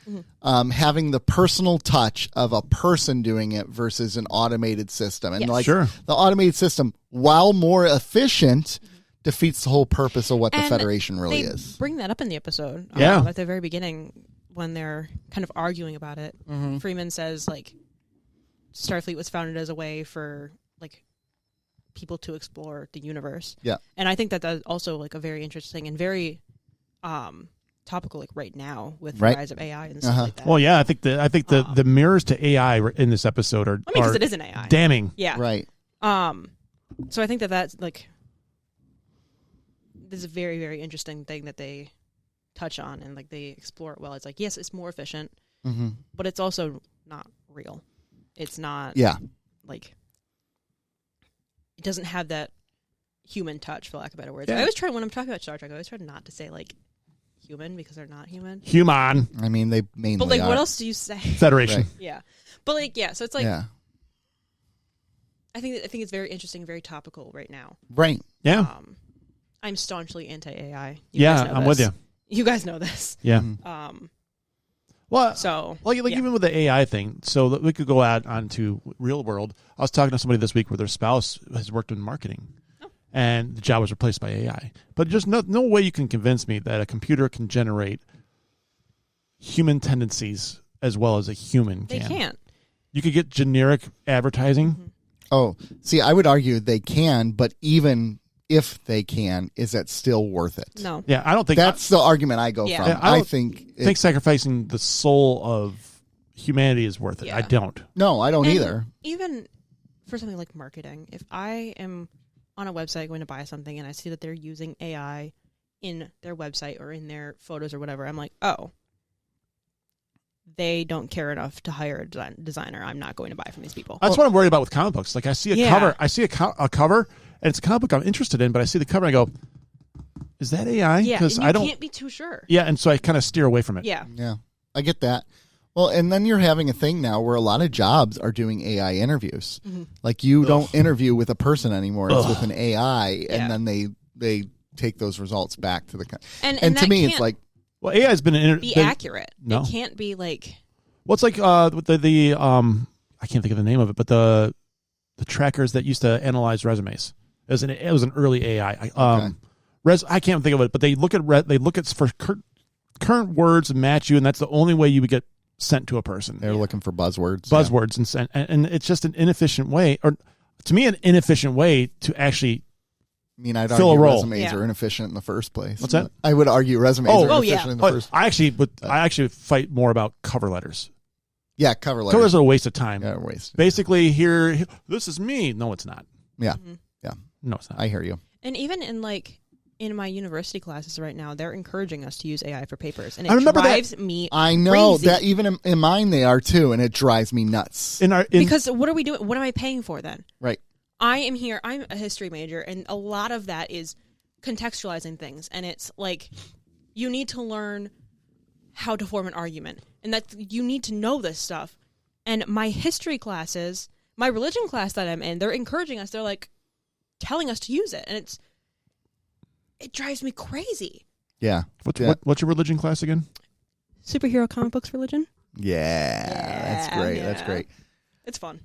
Having the personal touch of a person doing it versus an automated system. And the automated system, while more efficient, defeats the whole purpose of what the Federation really is. Bring that up in the episode. At the very beginning when they're kind of arguing about it. Freeman says like Starfleet was founded as a way for like people to explore the universe. Yeah. And I think that that's also like a very interesting and very topical like right now with the rise of AI and stuff like that. Well, yeah, I think the mirrors to AI in this episode are because it is an AI. Damning. Yeah. Right. So I think that's like this is a very, very interesting thing that they touch on and like they explore it well. It's like, yes, it's more efficient, but it's also not real. It's not like it doesn't have that human touch, for lack of better words. I always try when I'm talking about Star Trek, I always try not to say like human because they're not human. Human. I mean, they mainly But like, are. what else do you say? Federation. Right. Yeah, but like, so it's like, I think it's very interesting, very topical right now. Right. Yeah. I'm staunchly anti-AI. I'm with you. You guys know this. Yeah. Even with the AI thing, so that we could go out onto real world. I was talking to somebody this week where their spouse has worked in marketing, and the job was replaced by AI. But just no way you can convince me that a computer can generate human tendencies as well as a human can. They can't. You could get generic advertising. Oh, see, I would argue they can, but even if they can, is that still worth it? No. Yeah, I don't think that's the argument I go from. Yeah, I think sacrificing the soul of humanity is worth it. Yeah. I don't. No, I don't either. Even for something like marketing, if I am on a website going to buy something and I see that they're using AI in their website or in their photos or whatever, I'm like, oh, they don't care enough to hire a designer. I'm not going to buy from these people. That's what I'm worried about with comic books. Like I see a cover, a cover, and it's a comic book I'm interested in, but I see the cover and I go, "Is that AI?" Yeah, because I can't be too sure. Yeah, and so I kind of steer away from it. Yeah, I get that. Well, and then you're having a thing now where a lot of jobs are doing AI interviews. Like you don't interview with a person anymore; it's with an AI, and then they take those results back to the and to me, it's like. Well, AI has been accurate. No. It can't be like. What's like with the I can't think of the name of it, but the trackers that used to analyze resumes. It was an early AI. I can't think of it, but they look at for current words and match you, and that's the only way you would get sent to a person. They're looking for buzzwords. And it's just an inefficient way, or to me, an inefficient way to actually. I mean, I'd argue resumes are inefficient in the first place. What's that? I would argue resumes are inefficient in the first place. I actually fight more about cover letters. Yeah, cover letters. Cover letters are a waste of time. Yeah, waste. Basically, here, this is me. No, it's not. Yeah. Yeah. No, it's not. I hear you. And even in my university classes right now, they're encouraging us to use AI for papers, and I remember drives me. I know crazy. that even in mine they are too, and it drives me nuts. Because what are we doing? What am I paying for then? Right. I am here. I'm a history major, and a lot of that is contextualizing things. And it's like you need to learn how to form an argument, and that you need to know this stuff. And my history classes, my religion class that I'm in, they're encouraging us. They're like telling us to use it, and it drives me crazy. Yeah. What's your religion class again? Superhero comic books religion. Yeah, that's great. Yeah. That's great. It's fun.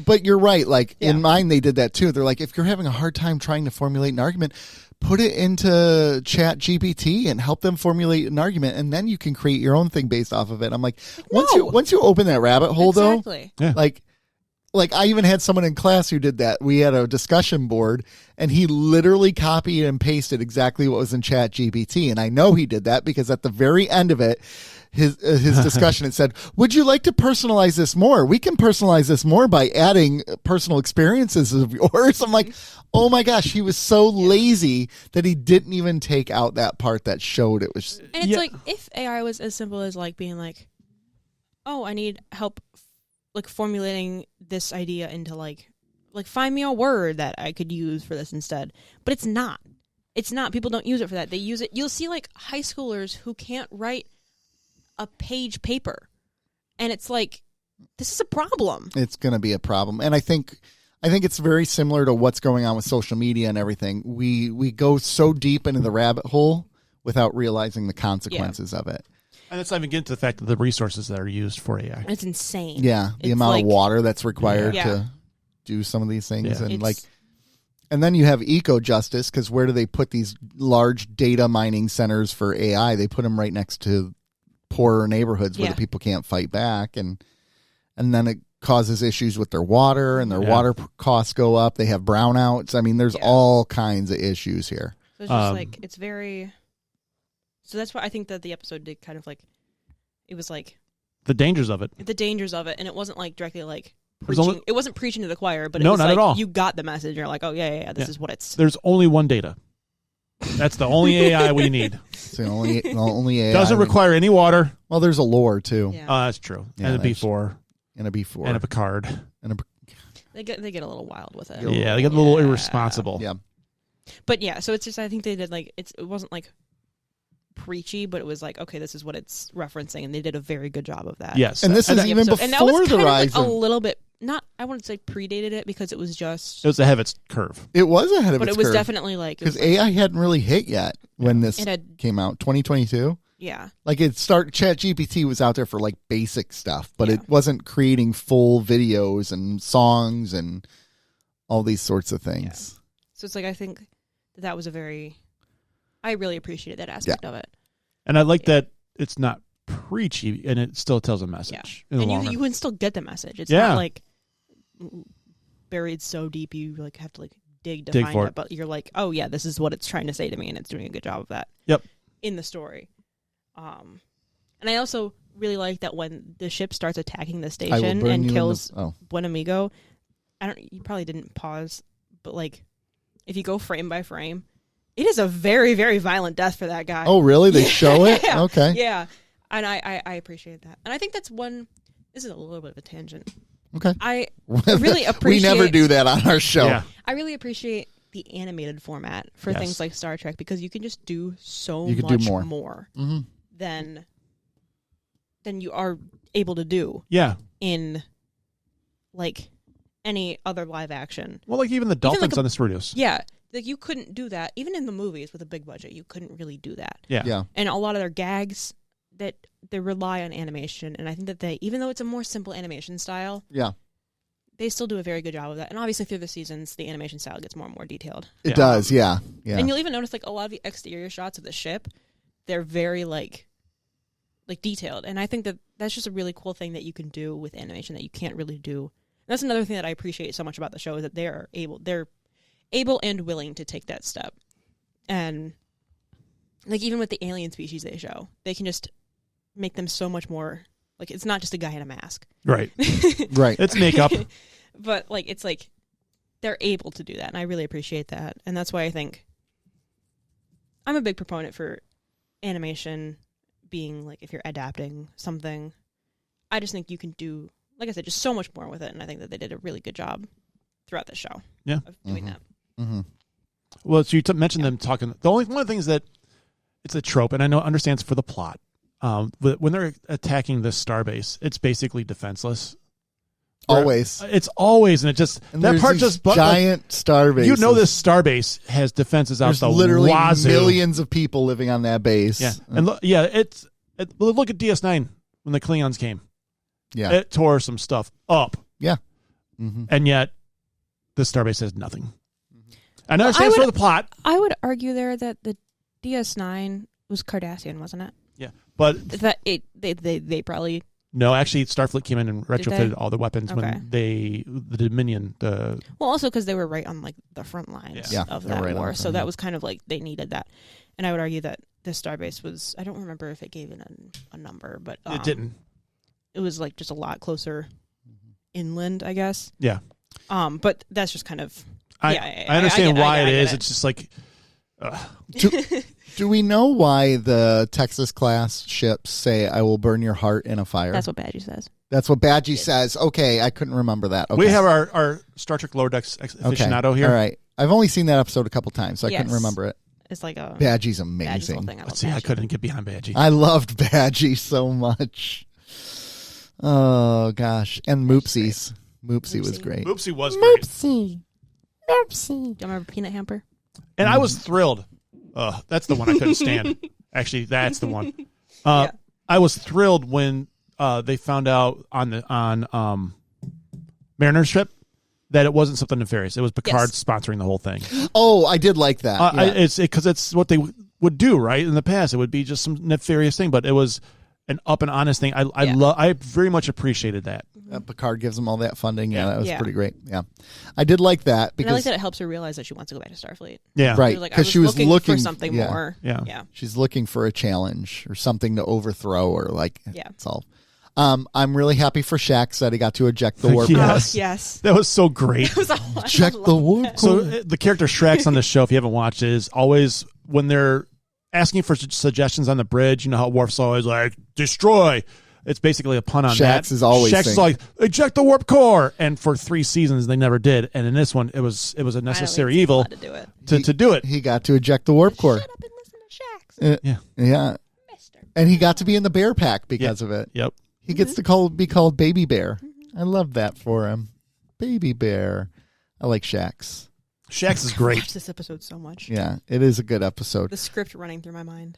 But you're right. Like in mine, they did that too. They're like, if you're having a hard time trying to formulate an argument, put it into Chat GPT and help them formulate an argument, and then you can create your own thing based off of it. I'm like, once you open that rabbit hole, exactly. though, like like I even had someone in class who did that. We had a discussion board, and he literally copied and pasted exactly what was in Chat GPT. And I know he did that because at the very end of it, his discussion, it said, "Would you like to personalize this more? We can personalize this more by adding personal experiences of yours." I'm like, oh my gosh, he was so lazy that he didn't even take out that part that showed it was. And it's like, if AI was as simple as like being like, oh, I need help like formulating this idea into like find me a word that I could use for this instead. But it's not. It's not. People don't use it for that. They use it. You'll see like high schoolers who can't write a page paper. And it's like, this is a problem. It's going to be a problem. And I think it's very similar to what's going on with social media and everything. We go so deep into the rabbit hole without realizing the consequences of it. And let's not even get into the fact of the resources that are used for AI. It's insane. Yeah, the amount of water that's required Yeah. to do some of these things. Yeah. And and then you have eco-justice, because where do they put these large data mining centers for AI? They put them right next to poorer neighborhoods where the people can't fight back. And then it causes issues with their water, and their water costs go up. They have brownouts. I mean, there's all kinds of issues here. So it's just like, it's very... So that's why I think that the episode did kind of like, it was like... The dangers of it. The dangers of it, and it wasn't like directly like Preaching, it wasn't preaching to the choir, but it no, was not like at all. You got the message, and you're like, oh yeah, this is what it's... There's only one data. That's the only AI we need. It's the only AI. Doesn't require any water. Well, there's a lore too. Yeah. That's true. Yeah, and a B4. And a B4. And a Picard. And They get a little wild with it. Yeah, they get a little irresponsible. Yeah. But yeah, so it's just, I think they did like, it wasn't like preachy, but it was like, okay, this is what it's referencing, and they did a very good job of that. Yes. And this is even before and that was the kind rise of like a little bit, not, I wouldn't say predated it, because it was just... It was ahead of its curve. It was ahead of its curve. But it was definitely like... Because AI hadn't really hit yet when this had, came out, 2022. Yeah. Like ChatGPT was out there for like basic stuff, but it wasn't creating full videos and songs and all these sorts of things. Yeah. So it's like, I think that was a very... I really appreciated that aspect of it. And I like that it's not preachy, and it still tells a message. Yeah. And you can still get the message. It's not like buried so deep you like have to like dig to find it. But you're like, oh yeah, this is what it's trying to say to me, and it's doing a good job of that. Yep. In the story. And I also really like that when the ship starts attacking the station and kills Buen Amigo, you probably didn't pause, but like if you go frame by frame, it is a very, very violent death for that guy. Oh, really? They show it? Okay. Yeah. And I appreciate that. And I think that's one... This is a little bit of a tangent. Okay. I really appreciate... We never do that on our show. Yeah. I really appreciate the animated format for things like Star Trek, because you can just do so much more than you are able to do in like any other live action. Well, like even the dolphins on the studios. Yeah. Like you couldn't do that. Even in the movies with a big budget, you couldn't really do that. Yeah. And a lot of their gags, that they rely on animation, and I think that they, even though it's a more simple animation style, they still do a very good job of that. And obviously through the seasons, the animation style gets more and more detailed. It does, yeah. And you'll even notice like a lot of the exterior shots of the ship, they're very like detailed. And I think that that's just a really cool thing that you can do with animation that you can't really do. And that's another thing that I appreciate so much about the show, is that they're able and willing to take that step. And like even with the alien species they show, they can just make them so much more like, it's not just a guy in a mask. Right. Right. It's makeup. But like it's like they're able to do that, and I really appreciate that. And that's why I think I'm a big proponent for animation being like, if you're adapting something, I just think you can do, like I said, just so much more with it, and I think that they did a really good job throughout the show of doing that. Mm-hmm. Well, so you mentioned them talking. One of the things that it's a trope, and I know understands for the plot. But when they're attacking this starbase, it's basically defenseless. Always. It's always, and it just and that part just giant starbase. You know, this starbase has defenses out the literally wazoo. Millions of people living on that base. Yeah, and look at DS9 when the Klingons came. Yeah, it tore some stuff up. Yeah, and yet the starbase has nothing. And I understand for the plot. I would argue there that the DS9 was Cardassian, wasn't it? Yeah, but that they probably No, actually, Starfleet came in and retrofitted they? all the weapons when the Dominion. Well, also because they were right on like the front lines of that right war, so that was kind of like they needed that. And I would argue that this starbase was. I don't remember if it gave it a number, but it didn't. It was like just a lot closer inland, I guess. Yeah. But that's just kind of. I understand why it is. It's just like. Do we know why the Texas class ships say, "I will burn your heart in a fire"? That's what Badgie says. That's what Badgie says. Okay, I couldn't remember that. Okay. We have our Star Trek Lower Decks aficionado here. All right. I've only seen that episode a couple times, so I couldn't remember it. It's like a Badgie's amazing. Let's see, I couldn't get behind Badgie. I loved Badgie so much. Oh gosh, and Moopsies. Moopsie was great. Moopsie was great. Moopsie. Do you remember Peanut Hamper? And I was thrilled. That's the one I couldn't stand. Actually, that's the one. I was thrilled when they found out on Mariner's ship that it wasn't something nefarious. It was Picard sponsoring the whole thing. Oh, I did like that. It's because it's what they would do, right? In the past, it would be just some nefarious thing, but it was an up and honest thing. I very much appreciated that. Picard gives them all that funding. Yeah, that was pretty great. Yeah, I did like that because and I like that it helps her realize that she wants to go back to Starfleet. Yeah, right. Because she was looking for something more. Yeah, she's looking for a challenge or something to overthrow or like. Yeah, solve. I'm really happy for Shax that he got to eject the warp. Yes, that was so great. Eject the warp. So the character Shrax on the show, if you haven't watched it, is always when they're asking for suggestions on the bridge. You know how Worf's always like destroy. It's basically a pun on that. Shax is always Shax is like eject the warp core, and for 3 seasons they never did. And in this one, it was a necessary evil to do it. He got to eject the warp core. Shut up and listen to Shax. Yeah, and he got to be in the bear pack because of it. Yep, he gets to be called Baby Bear. I love that for him, Baby Bear. I like Shax. Shax is great. I watched this episode so much. Yeah, it is a good episode. The script running through my mind.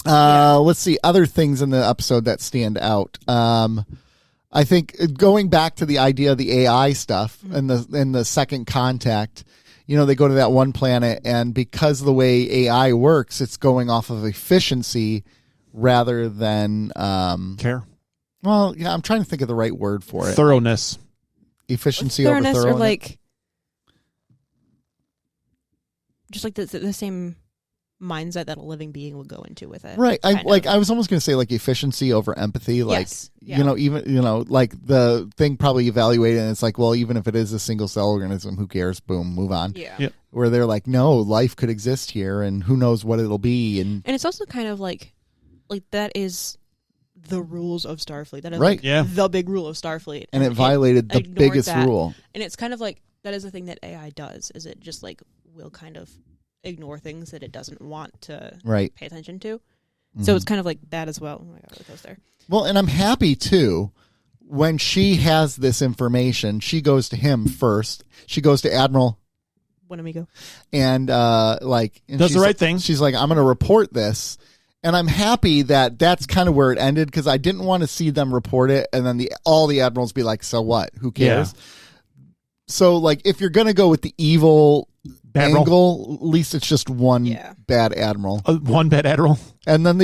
Let's see other things in the episode that stand out. I think going back to the idea of the AI stuff and the second contact, you know, they go to that one planet and because of the way AI works, it's going off of efficiency rather than care. Well, yeah, I'm trying to think of the right word for it. Thoroughness. Efficiency over thoroughness. Or like just like the same mindset that a living being would go into with it. Right. I was almost going to say like efficiency over empathy. Like, you know, even, you know, like the thing probably evaluated and it's like, well, even if it is a single cell organism, who cares? Boom, move on. Yeah. Yep. Where they're like, no, life could exist here and who knows what it'll be. And it's also kind of like that is the rules of Starfleet. That is right. The big rule of Starfleet. And it violated the biggest rule. And it's kind of like, that is the thing that AI does, is it just like will kind of ignore things that it doesn't want to pay attention to. So it's kind of like that as well. Oh my God, it goes there. Well, and I'm happy too. When she has this information, she goes to him first. She goes to Admiral Buenamigo. And does the right thing. She's like, I'm going to report this. And I'm happy that that's kind of where it ended because I didn't want to see them report it and then all the admirals be like, so what? Who cares? Yeah. So, like, if you're going to go with the evil angle, at least it's just one bad admiral. One bad admiral? And then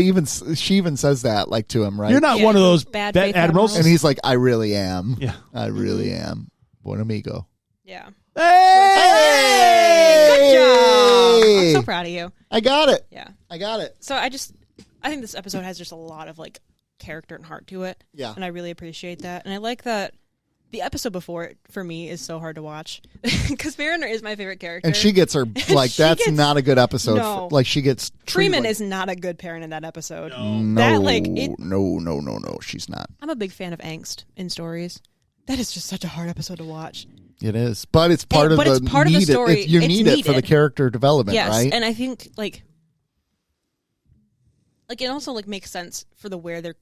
she even says that, like, to him, right? You're not one of those bad admirals. And he's like, I really am. Yeah. I really am. Buen amigo. Yeah. Hey! Good job. I'm so proud of you. I got it. Yeah. I got it. So I think this episode has just a lot of, like, character and heart to it. Yeah. And I really appreciate that. And I like that the episode before it, for me, is so hard to watch because Mariner is my favorite character. And she gets her, like, that's not a good episode. No. Like, she gets... Freeman is not a good parent in that episode. No, she's not. I'm a big fan of angst in stories. That is just such a hard episode to watch. It is. But it's part of the story. You need it for the character development, right? Yes, and I think, like it also, like, makes sense for where their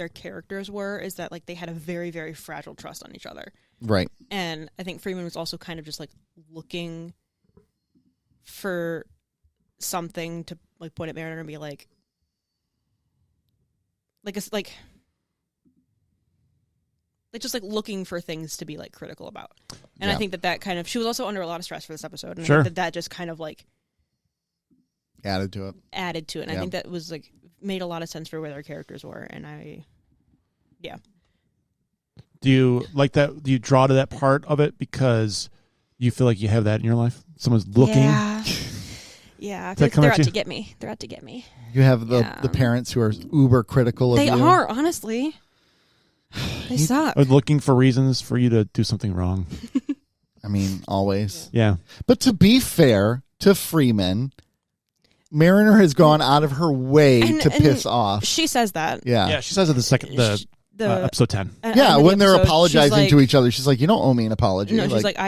characters were, is that, like, they had a very, very fragile trust on each other. Right. And I think Freeman was also kind of just, like, looking for something to, like, point at Mariner and be like it's like just, like, looking for things to be, like, critical about. And I think that kind of, she was also under a lot of stress for this episode. And I think that just kind of, like, added to it. And I think that was, like, made a lot of sense for where their characters were, and Do you like that? Do you draw to that part of it because you feel like you have that in your life? Someone's looking. Yeah, Does that come they're at out you? to get me. They're out to get me. You have the parents who are uber critical of They you. are, honestly. They suck. Or looking for reasons for you to do something wrong. I mean, always. Yeah. But to be fair to Freeman, Mariner has gone out of her way to piss off. She says that. Yeah. Yeah, she says it episode 10. Yeah, when they're apologizing like, to each other, she's like, you don't owe me an apology. No, she's like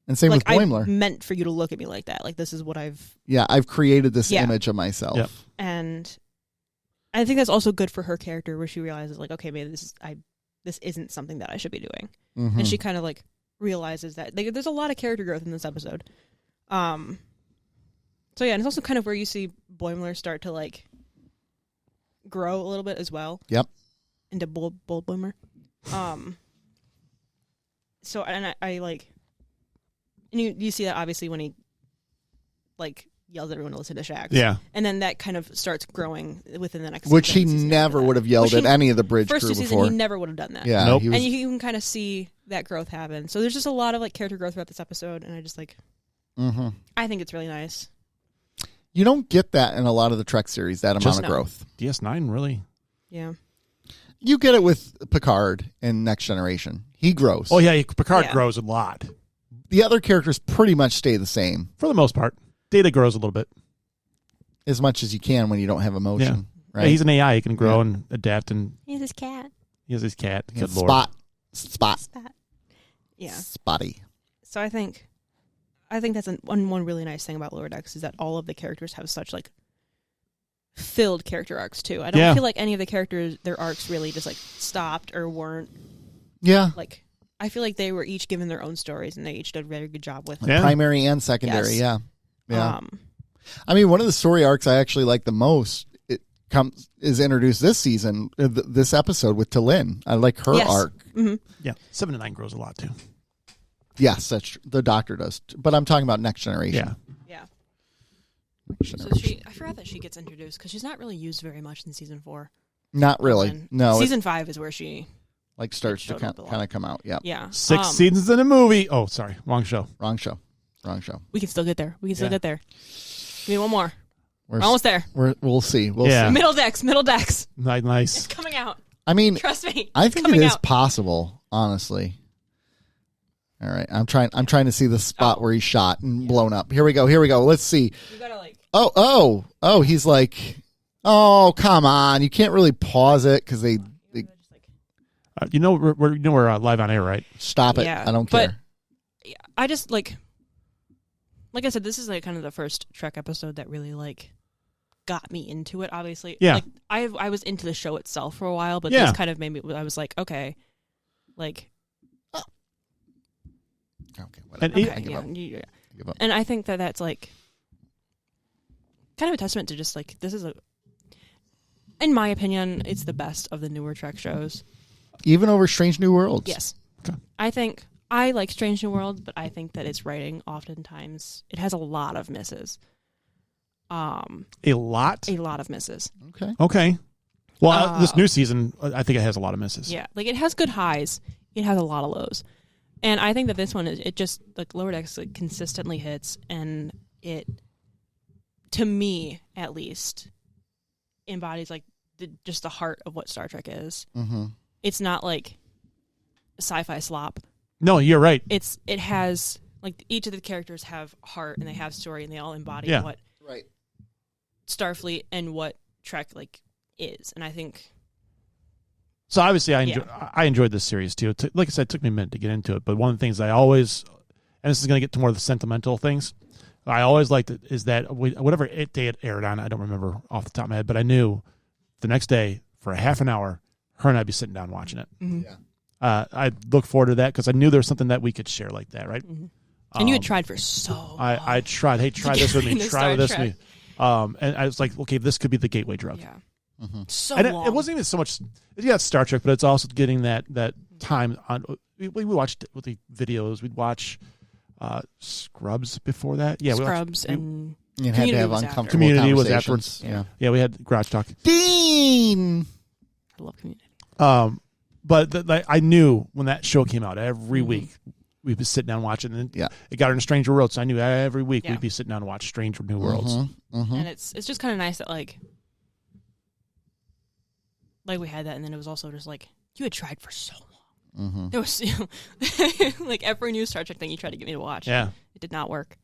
and same with Boimler. I meant for you to look at me like that. Like, this is what I've... Yeah, I've created this image of myself. Yep. And I think that's also good for her character, where she realizes, like, okay, maybe this isn't something that I should be doing. Mm-hmm. And she kind of, like, realizes that. Like, there's a lot of character growth in this episode. So, yeah, and it's also kind of where you see Boimler start to, like, grow a little bit as well. Yep. Into bold Boimler. So, and I like... And you see that obviously when he like yells at everyone to listen to Shax. Yeah. And then that kind of starts growing within the next Which he season never would have yelled at any of the bridge first crew two before. Season, he never would have done that. Yeah. Nope. He was, and you can kind of see that growth happen. So there's just a lot of like character growth throughout this episode, and I just like I think it's really nice. you don't get that in a lot of the Trek series, that amount of growth. DS9, really? Yeah. You get it with Picard in Next Generation. He grows. Oh, yeah, Picard grows a lot. The other characters pretty much stay the same. For the most part. Data grows a little bit. As much as you can when you don't have emotion. Right? Yeah, he's an AI. He can grow and adapt. And He has his cat. he has his cat. Good Spot. Yeah. Spotty. So I think that's one really nice thing about Lower Decks is that all of the characters have such like filled character arcs too. I don't feel like any of the characters, their arcs really just like stopped or weren't. Yeah. Like, I feel like they were each given their own stories, and they each did a very good job with primary and secondary. Yes. Yeah. I mean, one of the story arcs I actually like the most is introduced this season, this episode with T'Lyn. I like her arc. Mm-hmm. Yeah, 7 to 9 grows a lot too. Yes, that's true. The Doctor does, but I'm talking about Next Generation. Yeah. Next Generation. I forgot that she gets introduced because she's not really used very much in season 4. Not really. No. Season 5 is where she like starts to kind of come out. Yeah. Yeah. 6 seasons in a movie. Oh, sorry, wrong show. Wrong show. We can still get there. Get there. Give me one more. We're almost there. We'll see. We'll see. Middle decks. Nice. It's coming out. I mean, trust me. I think it is possible, honestly. All right, I'm trying to see the spot where he's shot and blown up. Here we go. Let's see. You gotta like. Oh! He's like, oh, come on! You can't really pause it because they we're live on air, right? Stop it! Yeah, I don't care. I just like I said, this is like kind of the first Trek episode that really like got me into it. Obviously, like I was into the show itself for a while, but this kind of made me. I was like, okay, like. Okay, whatever. And give up. And I think that's like kind of a testament to just like this is in my opinion, it's the best of the newer Trek shows. Even over Strange New Worlds. Yes. Okay. I think I like Strange New Worlds, but I think that its writing oftentimes it has a lot of misses. A lot of misses. Okay. Well, this new season, I think it has a lot of misses. Yeah, like it has good highs, it has a lot of lows. And I think that this one, it just, like, Lower Decks like, consistently hits, and it, to me, at least, embodies, like, just the heart of what Star Trek is. Mm-hmm. It's not, like, a sci-fi slop. No, you're right. It has, like, each of the characters have heart, and they have story, and they all embody what Starfleet and what Trek, like, is. And I think... So obviously, I enjoyed this series too. Like I said, it took me a minute to get into it. But one of the things I always, and this is going to get to more of the sentimental things, I always liked it is that whatever day it aired on, I don't remember off the top of my head, but I knew the next day for a half an hour, her and I'd be sitting down watching it. Mm-hmm. Yeah. I look forward to that because I knew there was something that we could share like that, right? Mm-hmm. And you had tried for so long. I tried. Hey, try this with me. Try this with me. And I was like, okay, this could be the gateway drug. Yeah. Mm-hmm. So and long. it wasn't even so much. Yeah, it's Star Trek, but it's also getting that time on. We watched with the videos. We'd watch Scrubs before that. Yeah, Scrubs and You had to have was uncomfortable after. Community was conversations. afterwards. Yeah, we had garage talk. Dean. I love Community. But I knew when that show came out every Mm-hmm. week. We'd be sitting down watching, and Yeah. it got into Stranger Worlds. So I knew every week Yeah. we'd be sitting down and watch Stranger New Worlds. And it's just kind of nice that like we had that, and then it was also just like you had tried for so long. There was like every new Star Trek thing you tried to get me to watch. Yeah, it did not work.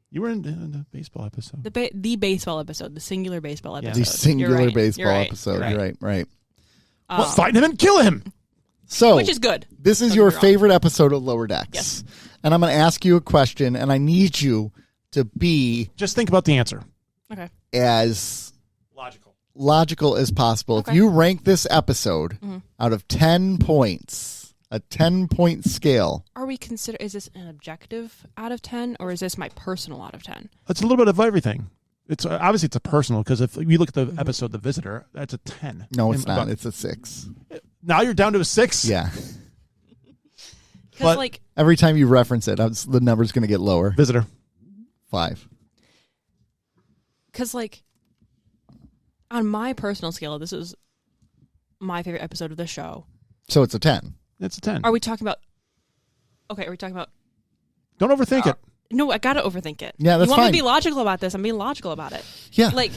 you were in the baseball episode. The baseball episode, the singular baseball episode. The singular You're right. baseball You're right. episode. You're You're right. Well, find him and kill him. So, Which is good. This is Don't your get me wrong. favorite episode of Lower Decks. Yes. And I'm going to ask you a question, and I need you to be Just think about the answer. Okay. as Logical. as possible. Okay. If you rank this episode out of 10 points, a 10-point scale. Are we is this an objective out of 10, or is this my personal out of 10? It's a little bit of everything. It's obviously it's a personal because if you look at the episode The Visitor, that's a 10. No, it's And not. It's a 6. now you're down to a 6. Yeah. Because But- like Every time you reference it, the number's going to get lower. Visitor. 5. Because, like, on my personal scale, this is my favorite episode of the show. So it's a 10. It's a 10. Are we talking about... Okay, are we talking about... Don't overthink it. No, I gotta overthink it. Yeah, that's You want me fine. to be logical about this? I'm being logical about it. Yeah. Like,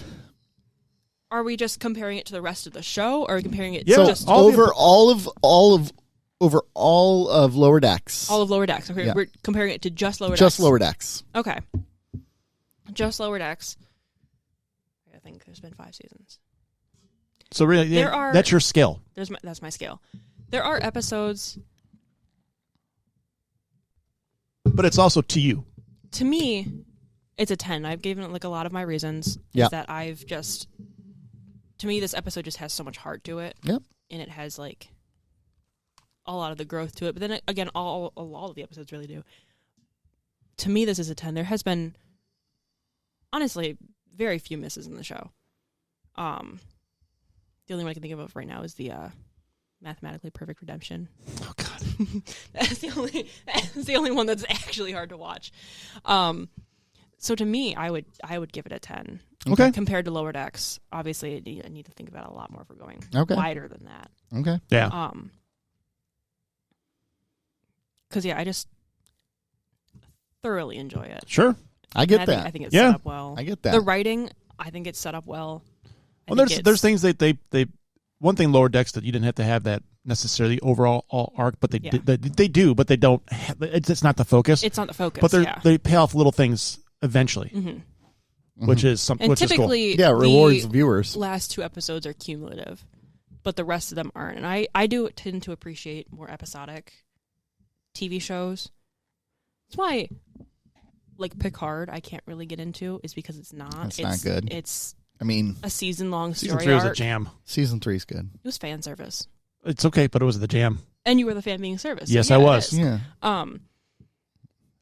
are we just comparing it to the rest of the show, or are we comparing it Yeah, to So just... over all of Lower Decks. all of Lower Decks. Okay, Yeah. we're comparing it to just Lower Decks. Just Lower Decks. Okay. Just Lower Decks. I think there's been 5 seasons. So really, There are- that's your skill. That's my scale. There are episodes... But it's also to you. To me, it's a 10. I've given it like a lot of my reasons. Yeah. Is that I've just... To me, this episode just has so much heart to it. Yep. And it has like a lot of the growth to it. But then again, all of the episodes really do. To me, this is a 10. There has been, honestly, very few misses in the show. The only one I can think of right now is the Mathematically Perfect Redemption. Oh God. That's the only one that's actually hard to watch. So to me, I would give it a 10. Okay. Compared to Lower Decks, obviously I need to think about it a lot more if we're going Okay. wider than that. Okay. Yeah. Because I just thoroughly enjoy it. Sure. I get And that. I think it's Yeah. set up well. I get that. The writing, I think it's set up well. Well, there's things that they one thing Lower Decks that you didn't have to have that necessarily overall all arc, but they do, but they don't. It's not the focus. It's not the focus. But they pay off little things eventually, which is something. And which is cool. typically, Yeah, rewards the viewers. last 2 episodes are cumulative, but the rest of them aren't. And I do tend to appreciate more episodic TV shows. That's why, like Picard, I can't really get into is because it's not. It's not good. It's I mean, a season-long Season story 3 was a arc. jam. season 3 is good. It was fan service, It's okay, but it was the jam. and you were the fan being service. Yes, yeah, I it was. is. Yeah.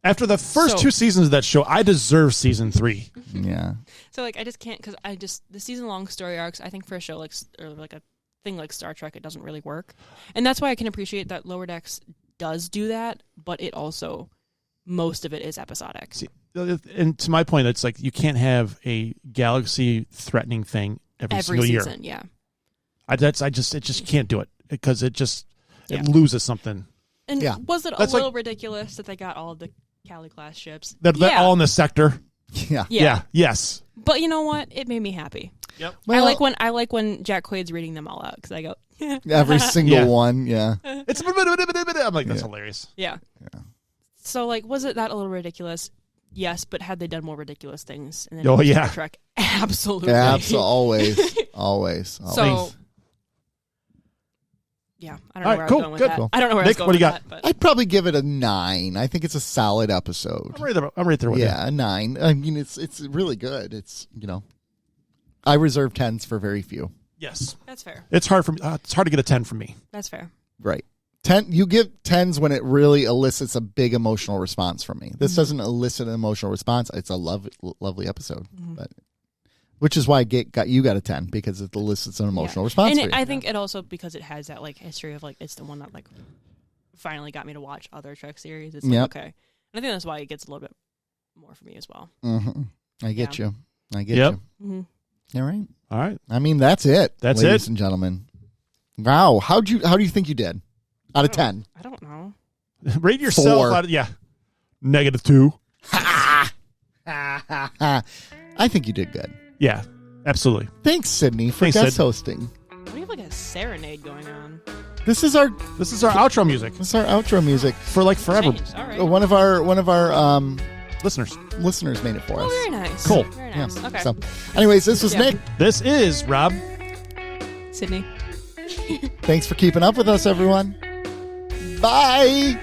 After the first So- 2 seasons of that show, I deserve season 3. Yeah. So like I just can't because the season-long story arcs. I think for a show like a thing like Star Trek, it doesn't really work, and that's why I can appreciate that Lower Decks does do that. But it also, most of it is episodic. See, and to my point, it's like you can't have a galaxy-threatening thing every single season, year. yeah. I just can't do it because it Yeah. loses something. And Yeah. was it a That's little ridiculous that they got all of the Cali class ships? They're yeah. all in the sector. Yeah. Yeah. Yes. But you know what? It made me happy. Yep. Well, I like when Jack Quaid's reading them all out because I go, every single Yeah. one. Yeah. It's I'm like, that's hilarious. yeah. So like, was it that a little ridiculous? Yes, but had they done more ridiculous things? And then Oh, yeah. Star Trek, absolutely. Always. Always. So. Yeah, I don't know All right, where cool, I was going with good. that. Cool. I don't know where Nick, I what was do going you with that. I'd probably give it a 9. I think it's a solid episode. I'm right there with you. Yeah, a 9. I mean, it's really good. It's I reserve 10s for very few. Yes. That's fair. It's hard to get a 10 from me. That's fair. Right. 10. You give 10s when it really elicits a big emotional response from me. This doesn't elicit an emotional response. It's a lovely episode, but which is why I got a 10 because it elicits an emotional response. And for you. I think it also because it has that like history of like it's the one that like finally got me to watch other Trek series. It's like Yep. okay, and I think that's why it gets a little bit more for me as well. Mhm. I get you. I get Yep. you. Mm-hmm. All right. All right. I mean, that's it. That's ladies it. and gentlemen. Wow. How do you think you did? Out of 10. I don't know. Rate yourself 4. out of, -2. I think you did good. Yeah, absolutely. Thanks, Sydney, for Thanks, guest Sid. hosting. We have like a serenade going on. This is our outro music. This is our outro music for like forever. Changed. All right. One of our listeners made it for us. Oh, very nice. Cool. Very nice. Yeah. Okay. So, anyways, this was Nick. This is Rob. Sydney. Thanks for keeping up with us, everyone. Bye.